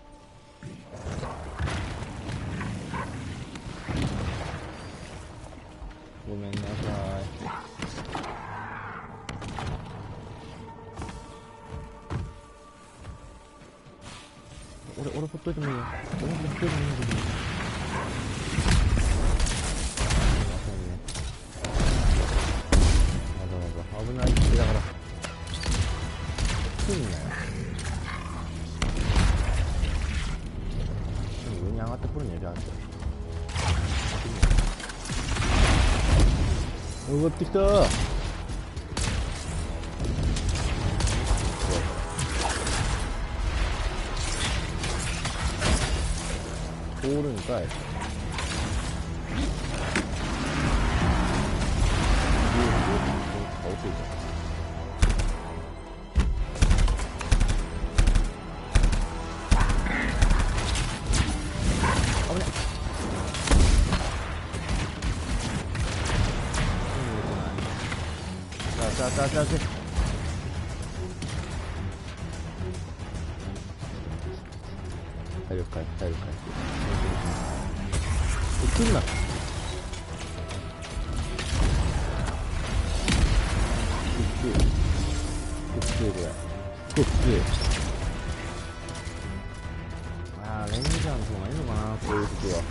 ごめんなさい。俺ほっといてもいいよ。俺ほっといてもいいよ。わざわざ危ないってだから来んなよ。上に上がってくるんやじゃんって。上がってきたー。通るんかい。倒せるじゃん。さあ体力回復来るな。これあー、レンジャーの方がいいのかな、こういう時は。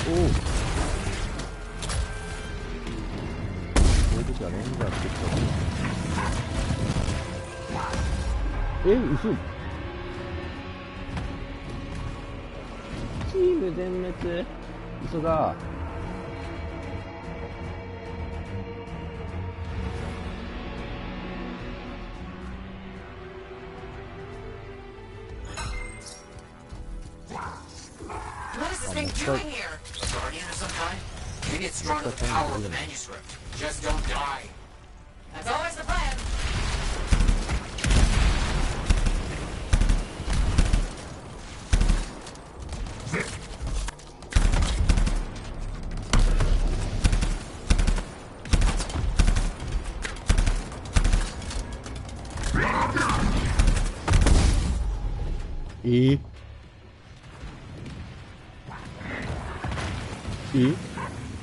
おお、こういう時はレンジャーって言ったら、嘘。チーム全滅。嘘だ。Doing here? A guardian of some kind? Maybe it's strong with the power of the manuscript. Just don't die. That's always the plan.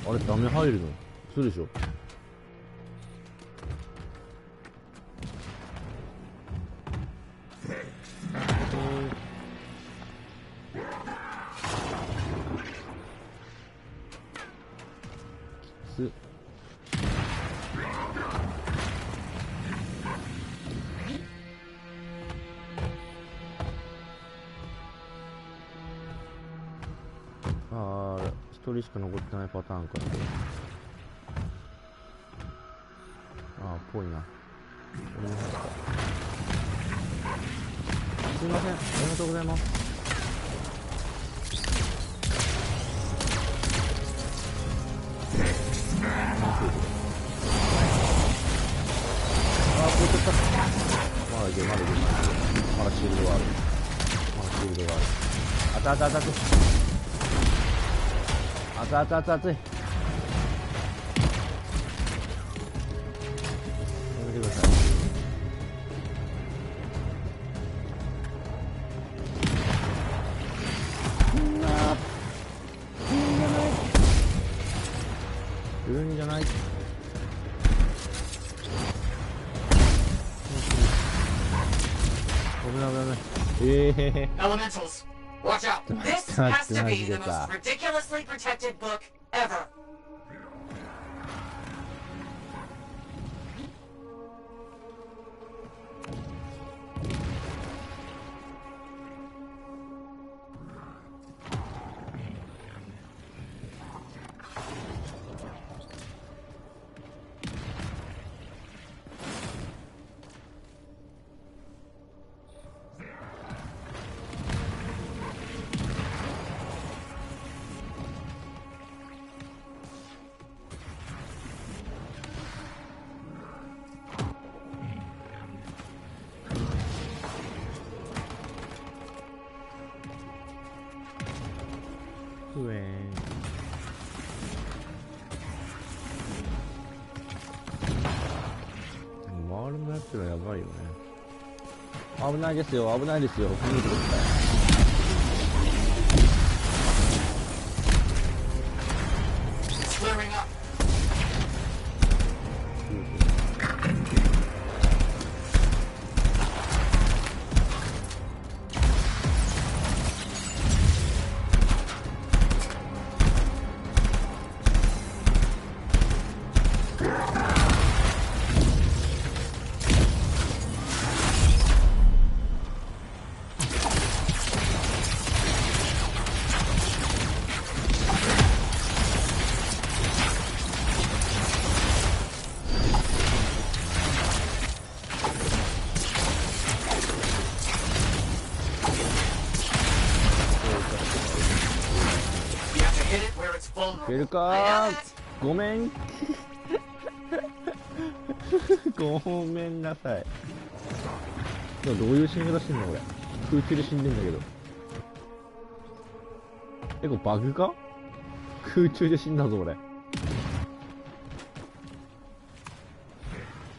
あれダメ入るのそうでしょ。一人しか残ってないパターンかな。ああ、ぽいな。すいません、ありがとうございます。ああ、こういった。まだいける、まだいける、まだシールドがある。まだシールドがある。あたあたあたあた。熱い熱い熱い熱い。やめてください。いるんじゃない。危ない危ない。Elementals, watch out! This has to be the most ridiculously protected book ever. 不縁。周りのやつらやばいよね。危ないですよ、危ないですよ。見てください。いけるかー。ごめんごめんなさい。どういう死に方してんの俺。空中で死んでんだけど。これバグか。空中で死んだぞ俺。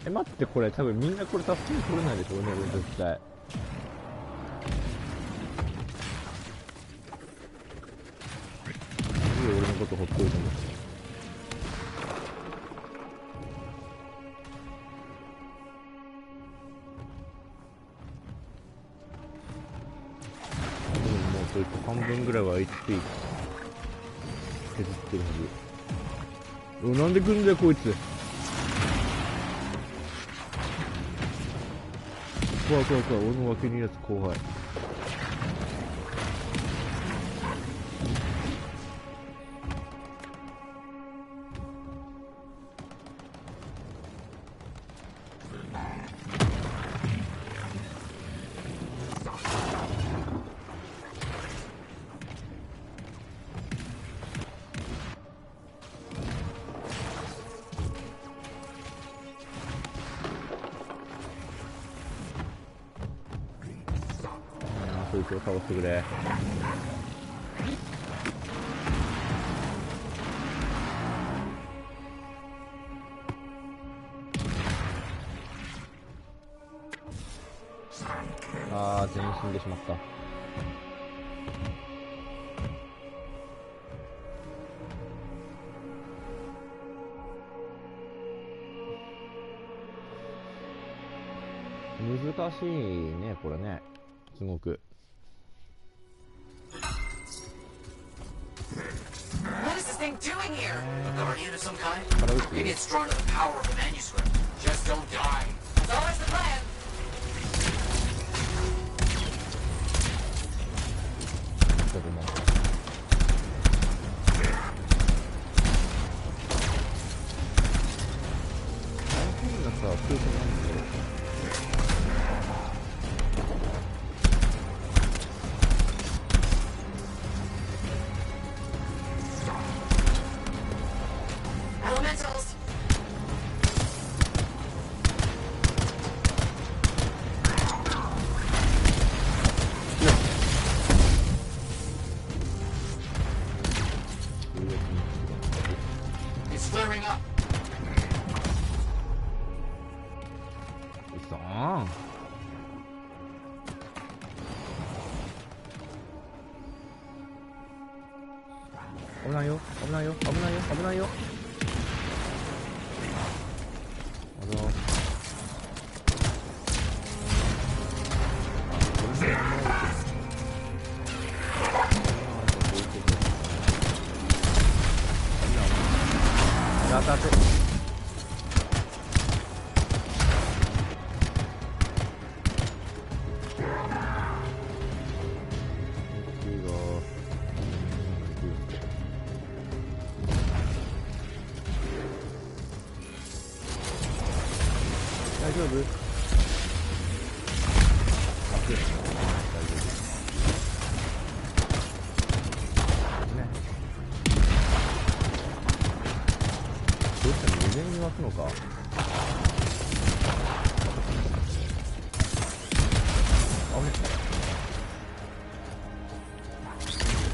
待って、これ多分みんなこれ助けに取れないでしょうね、俺絶対。俺のことほっといても。でももうそいつ半分ぐらいは HP 削ってるはず。なんで来んだよこいつ。怖い怖い怖い。俺の脇にいるやつ怖い。そいつを倒してくれ。あー、全員死んでしまった。難しいねこれね、すごく。What is this thing doing here? A guardian of some kind? Maybe it's drawn to the power of the manuscript. Just don't die. That's always the plan. Elementals! 危ないよ、危ないよ、危ないよ、危ないよ。あの当たって。大丈夫？どうしたの？無限に湧くのか？あれ？無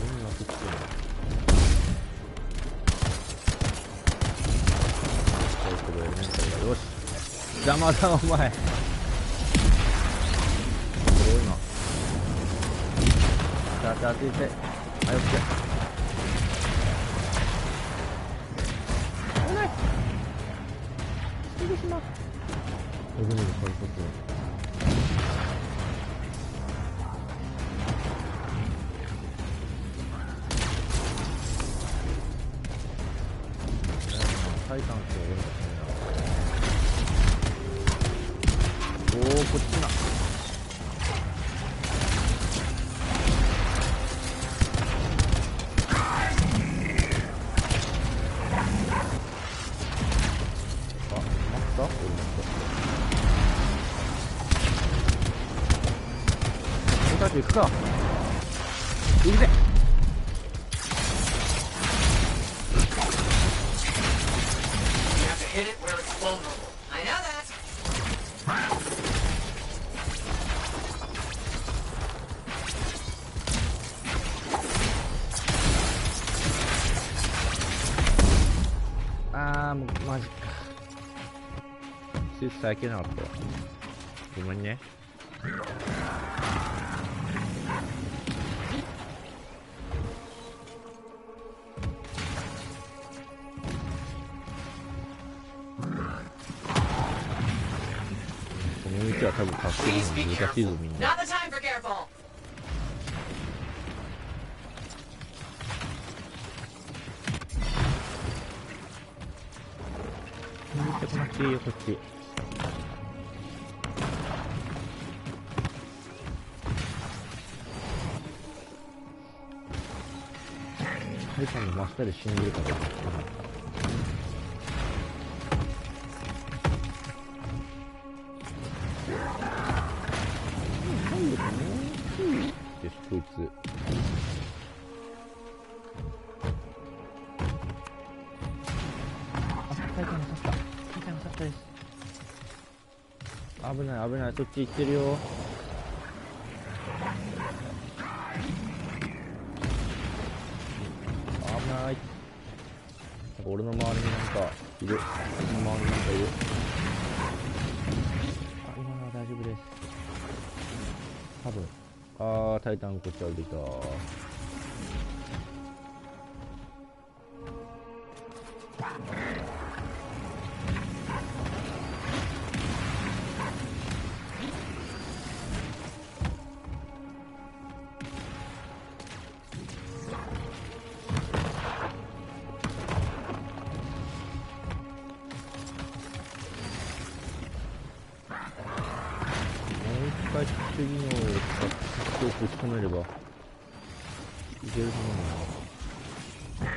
限に湧くっていうの？邪魔だお前。すごいな。当て当てて。はい、オッケー。危ない。してしまう。これでもこれこそ。タイタンって俺のおお、こっちな。あ、待った俺の俺たち行くか。行くぜ。Hit it where it's vulnerable. I know that.マジか。スイッチ開けなかったわ。ごめんね。この道は多分助けるの難しいぞみんな。 Not the time for careful. こっちよこっち。タイタンの真下で死んでるからな。なんでかね。よしこいつ。タイタン刺した。タイタン刺したです。危ない危ない、そっち行ってるよ。危ない。俺の周りになんかいる。俺の周りになんかいる。あ、今のは大丈夫です。多分。タイタンこっち歩いてきた。次のを使ってぶち込めればいけると思うな。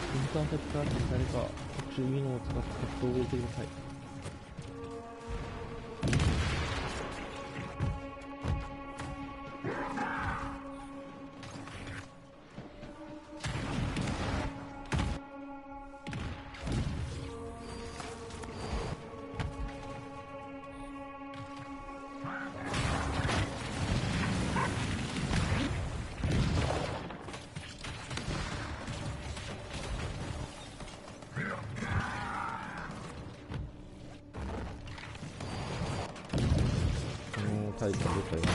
インターセプターに誰か特殊技能を使って動いてください。タイタンどっかいない。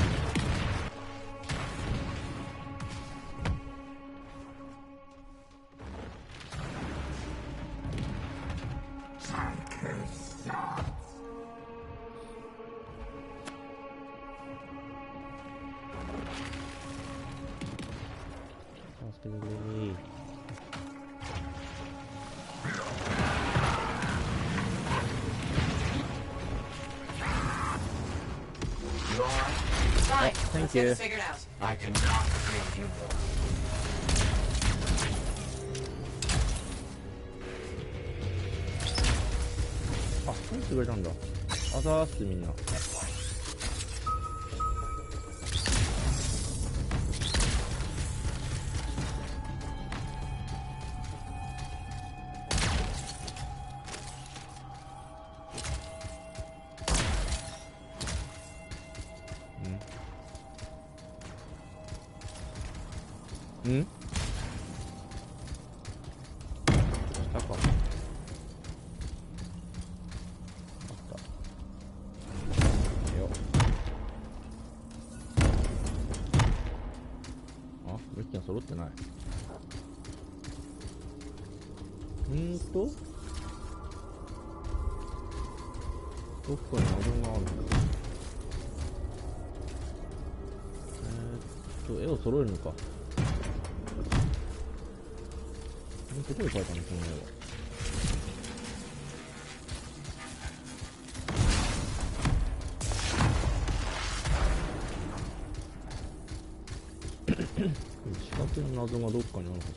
助けてくれ。Fine. Thank Let's get you. this figured out. I cannot agree with you more. あ、何してくれたんだ。あざーすみんな。ん？下か。あった。よ。あ、メッキが揃ってない。どっかに謎があるんだ。絵を揃えるのか。どこに書いたのこの絵は。四角の謎がどっかにあるはず。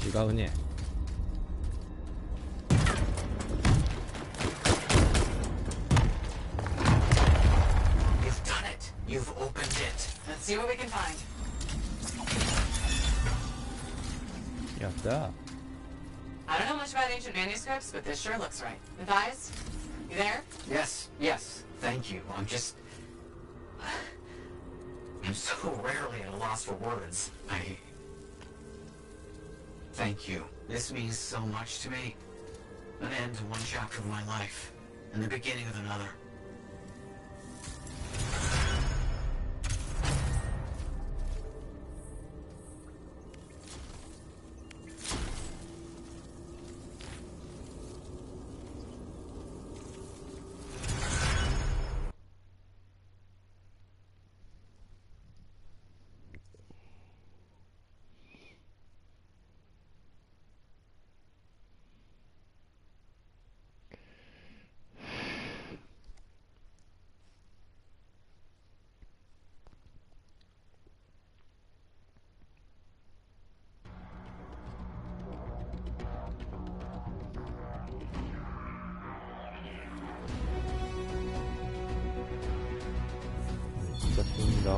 違うね。You've done it. You've opened it. Let's see what we can find. やった。I don't know much about ancient manuscripts, but this sure looks right. Matthias, you there? Yes, yes. Thank you. I'm so rarely at a loss for words. Thank you. This means so much to me. An end to one chapter of my life, and the beginning of another.だ。は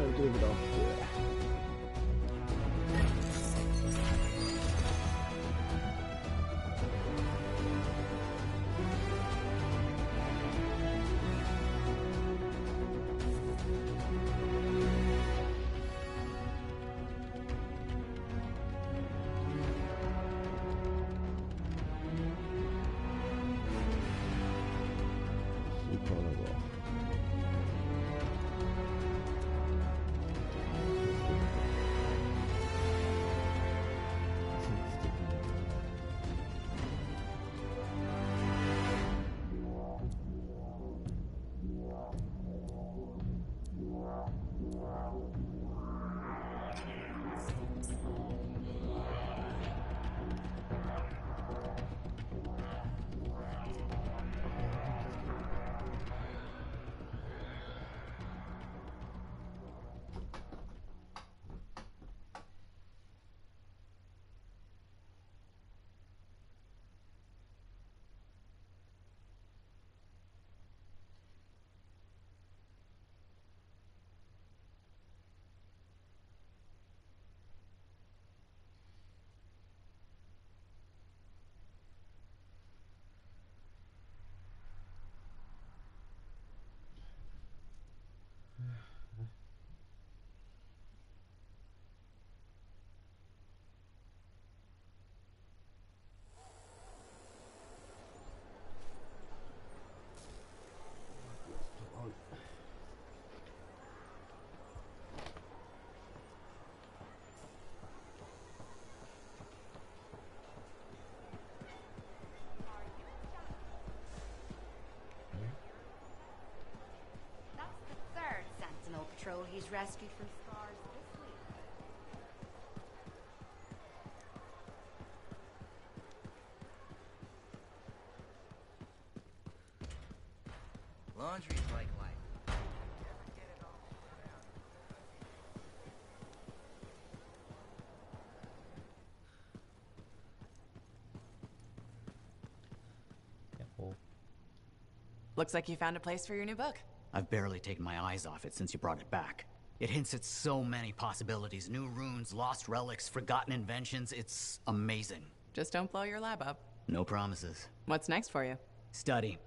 い、テレビだって。Patrol he's rescued from scars this week. Laundry's like life. Careful. Looks like you found a place for your new book. I've barely taken my eyes off it since you brought it back. It hints at so many possibilities. New runes, lost relics, forgotten inventions. It's amazing. Just don't blow your lab up. No promises. What's next for you? Study.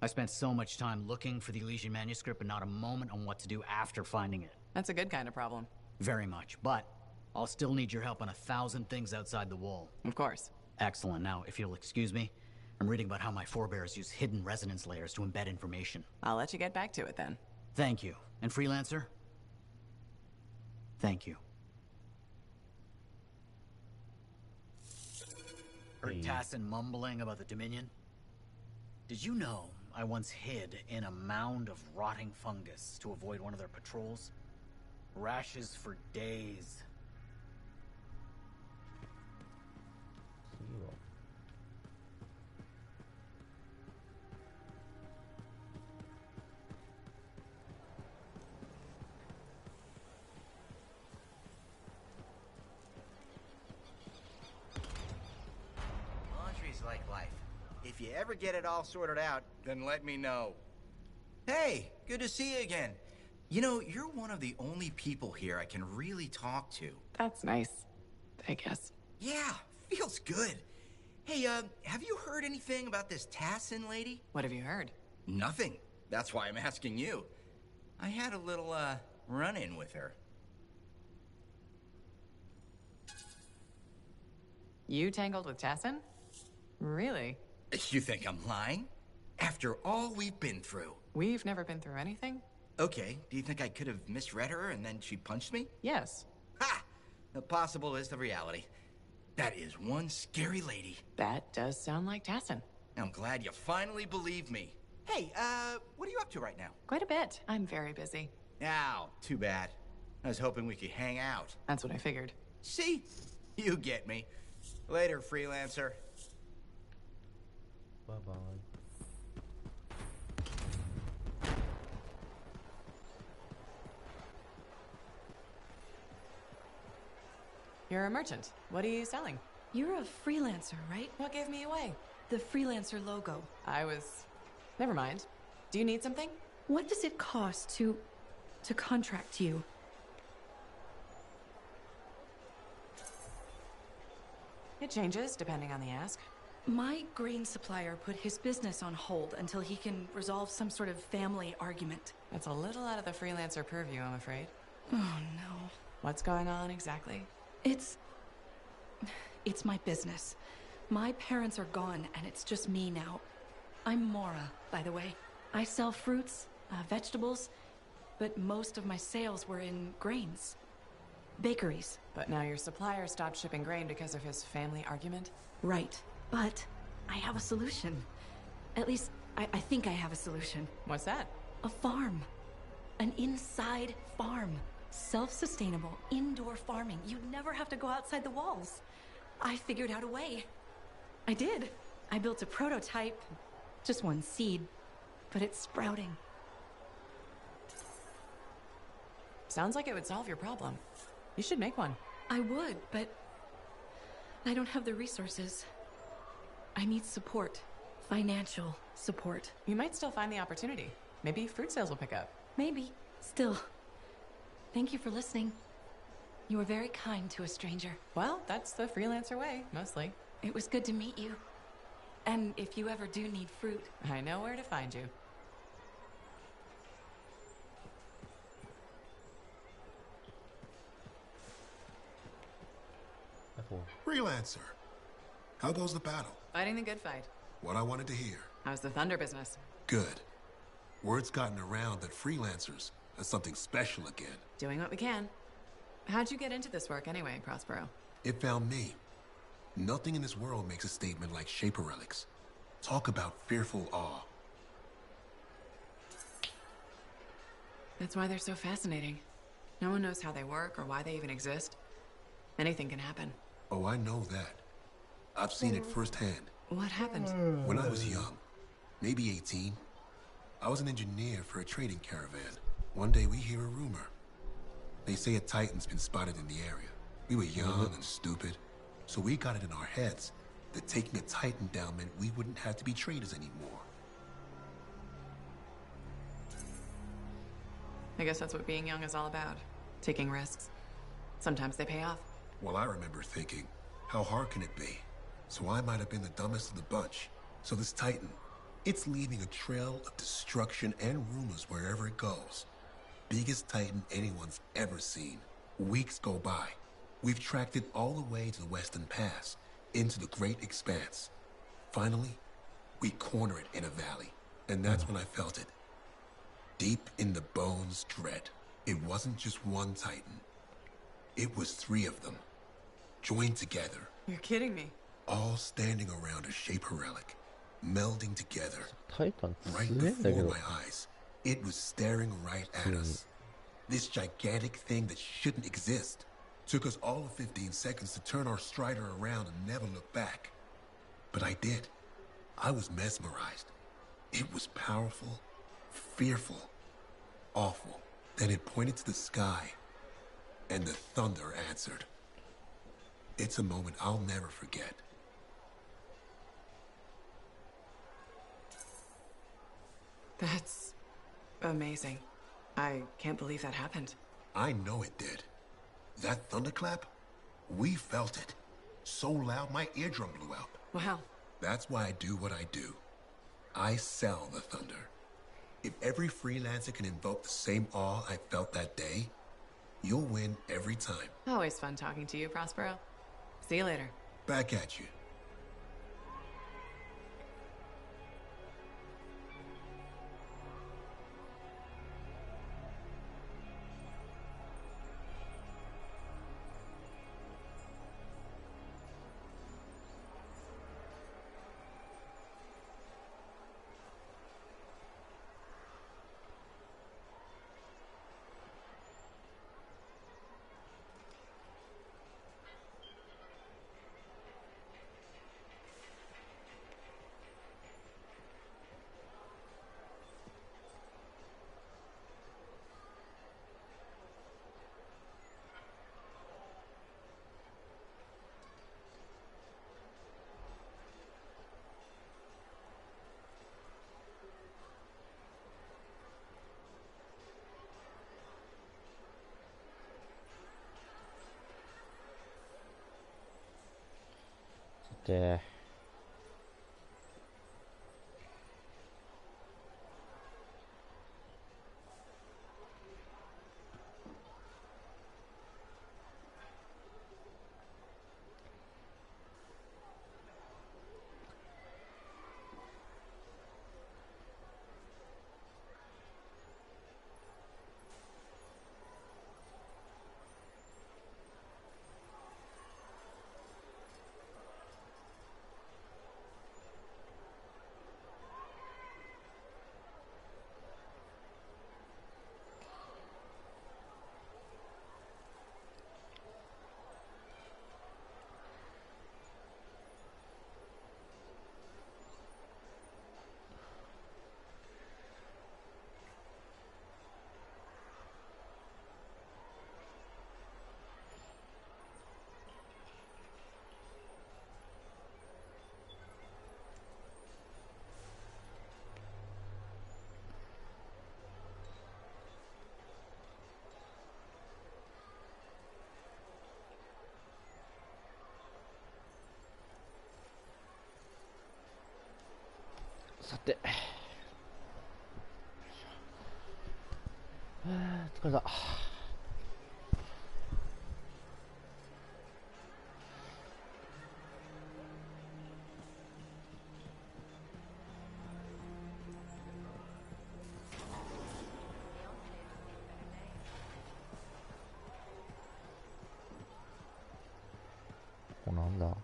I spent so much time looking for the Elysian manuscript, but not a moment on what to do after finding it. That's a good kind of problem. Very much, but I'll still need your help on 1,000 things outside the wall. Of course. Excellent. Now, if you'll excuse me, I'm reading about how my forebears use hidden resonance layers to embed information. I'll let you get back to it then. Thank you. And Freelancer? Thank you. Heard Tassin mumbling about the Dominion? Did you know I once hid in a mound of rotting fungus to avoid one of their patrols? Rashes for days. Laundry's like life. If you ever get it all sorted out, then let me know. Hey, good to see you again. You know, you're one of the only people here I can really talk to. That's nice, I guess. Yeah, feels good. Hey, have you heard anything about this Tassin lady? What have you heard? Nothing. That's why I'm asking you. I had a little, run-in with her. You tangled with Tassin? Really? You think I'm lying? After all we've been through. We've never been through anything? Okay, do you think I could have misread her and then she punched me? Yes. Ha! The possible is the reality. That is one scary lady. That does sound like Tassin. I'm glad you finally believe me. Hey, what are you up to right now? Quite a bit. I'm very busy. Ow, too bad. I was hoping we could hang out. That's what I figured. See? You get me. Later, freelancer. Bye-bye. You're a merchant. What are you selling? You're a freelancer, right? What gave me away? The freelancer logo. Never mind. Do you need something? What does it cost to contract you? It changes depending on the ask. My grain supplier put his business on hold until he can resolve some sort of family argument. That's a little out of the freelancer purview, I'm afraid. Oh, no. What's going on exactly? It's my business. My parents are gone, and it's just me now. I'm Mora, by the way. I sell fruits, vegetables, but most of my sales were in grains. Bakeries. But now your supplier stopped shipping grain because of his family argument? Right. But I have a solution. At least, I think I have a solution. What's that? A farm. An inside farm. Self-sustainable, indoor farming. You'd never have to go outside the walls. I figured out a way. I did. I built a prototype. Just one seed. But it's sprouting. Sounds like it would solve your problem. You should make one. I would, but I don't have the resources. I need support. Financial support. You might still find the opportunity. Maybe fruit sales will pick up. Maybe. Still. Thank you for listening. You were very kind to a stranger. Well, that's the freelancer way, mostly. It was good to meet you. And if you ever do need fruit... I know where to find you. Freelancer. How goes the battle? Fighting the good fight. What I wanted to hear. How's the thunder business? Good. Word's gotten around that freelancers are something special again. Doing what we can. How'd you get into this work anyway, Prospero? It found me. Nothing in this world makes a statement like Shaper relics. Talk about fearful awe. That's why they're so fascinating. No one knows how they work or why they even exist. Anything can happen. Oh, I know that. I've seen it firsthand. What happened? When I was young, maybe 18, I was an engineer for a trading caravan. One day we hear a rumor. They say a Titan's been spotted in the area. We were young and stupid, so we got it in our heads that taking a Titan down meant we wouldn't have to be traders anymore. I guess that's what being young is all about. Taking risks. Sometimes they pay off. Well, I remember thinking, how hard can it be? So I might have been the dumbest of the bunch. So this Titan, it's leaving a trail of destruction and rumors wherever it goes. Biggest Titan anyone's ever seen. Weeks go by. We've tracked it all the way to the Western Pass, into the Great Expanse. Finally, we corner it in a valley, and that's when I felt it. Deep in the bones dread. It wasn't just one Titan. It was 3 of them, joined together. You're kidding me. All standing around a Shaper relic, melding together. タイタン Right 強いんだけ before ど my eyes, it was staring right at us. This gigantic thing that shouldn't exist. Took us all of 15 seconds to turn our Strider around and never look back. But I did. I was mesmerized. It was powerful, fearful, awful. Then it pointed to the sky, and the thunder answered. It's a moment I'll never forget. That's amazing. I can't believe that happened. I know it did. That thunderclap, we felt it. So loud my eardrum blew out. Wow. That's why I do what I do. I sell the thunder. If every freelancer can invoke the same awe I felt that day, you'll win every time. Always fun talking to you, Prospero. See you later. Back at you. Yeah. さて、疲れた。ここなんだ。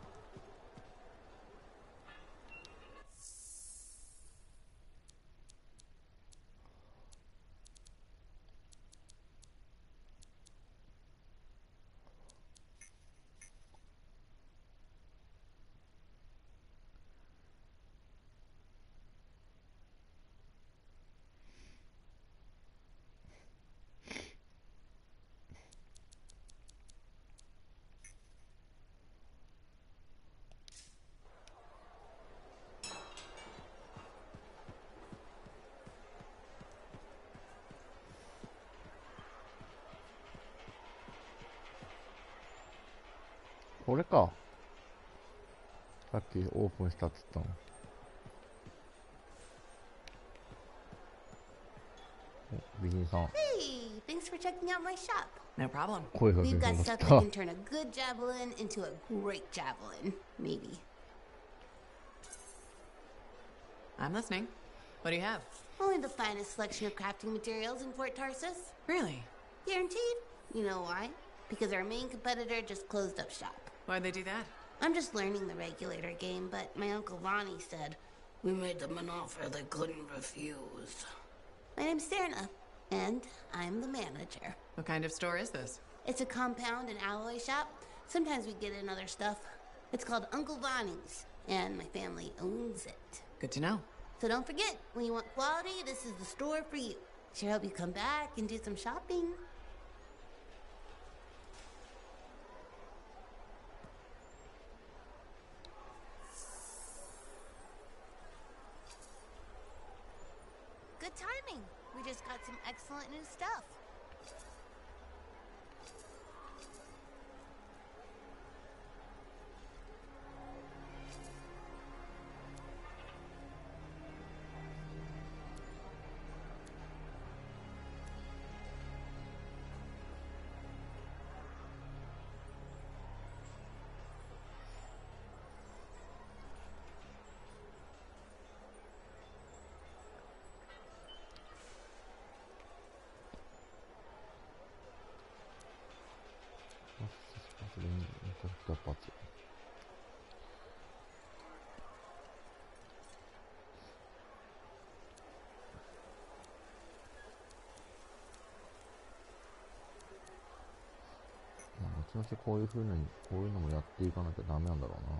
これか。さっきオープンしたっつったの。美人さん。Hey, thanks for checking out my shop. No problem. We've got stuff that can turn a good javelin into a great javelin, maybe. I'm listening. What do you have? Only the finest selection of crafting materials in Fort Tarsus. Really? Guaranteed. You know why? Because our main competitor just closed up shop. Why'd they do that? I'm just learning the regulator game, but my Uncle Ronnie said, we made them an offer they couldn't refuse. My name's Serna, and I'm the manager. What kind of store is this? It's a compound and alloy shop. Sometimes we get in other stuff. It's called Uncle Ronnie's, and my family owns it. Good to know. So don't forget, when you want quality, this is the store for you. Sure hope you come back and do some shopping. Good timing. We just got some excellent new stuff. Parts. 後々こういう風にこういうのもやっていかなきゃダメなんだろうな。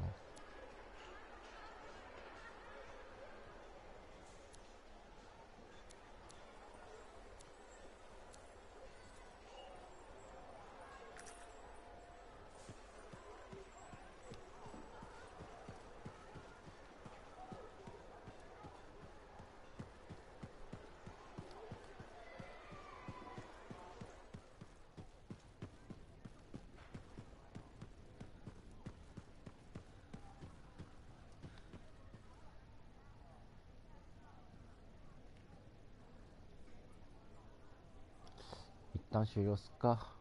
一旦終了っすか。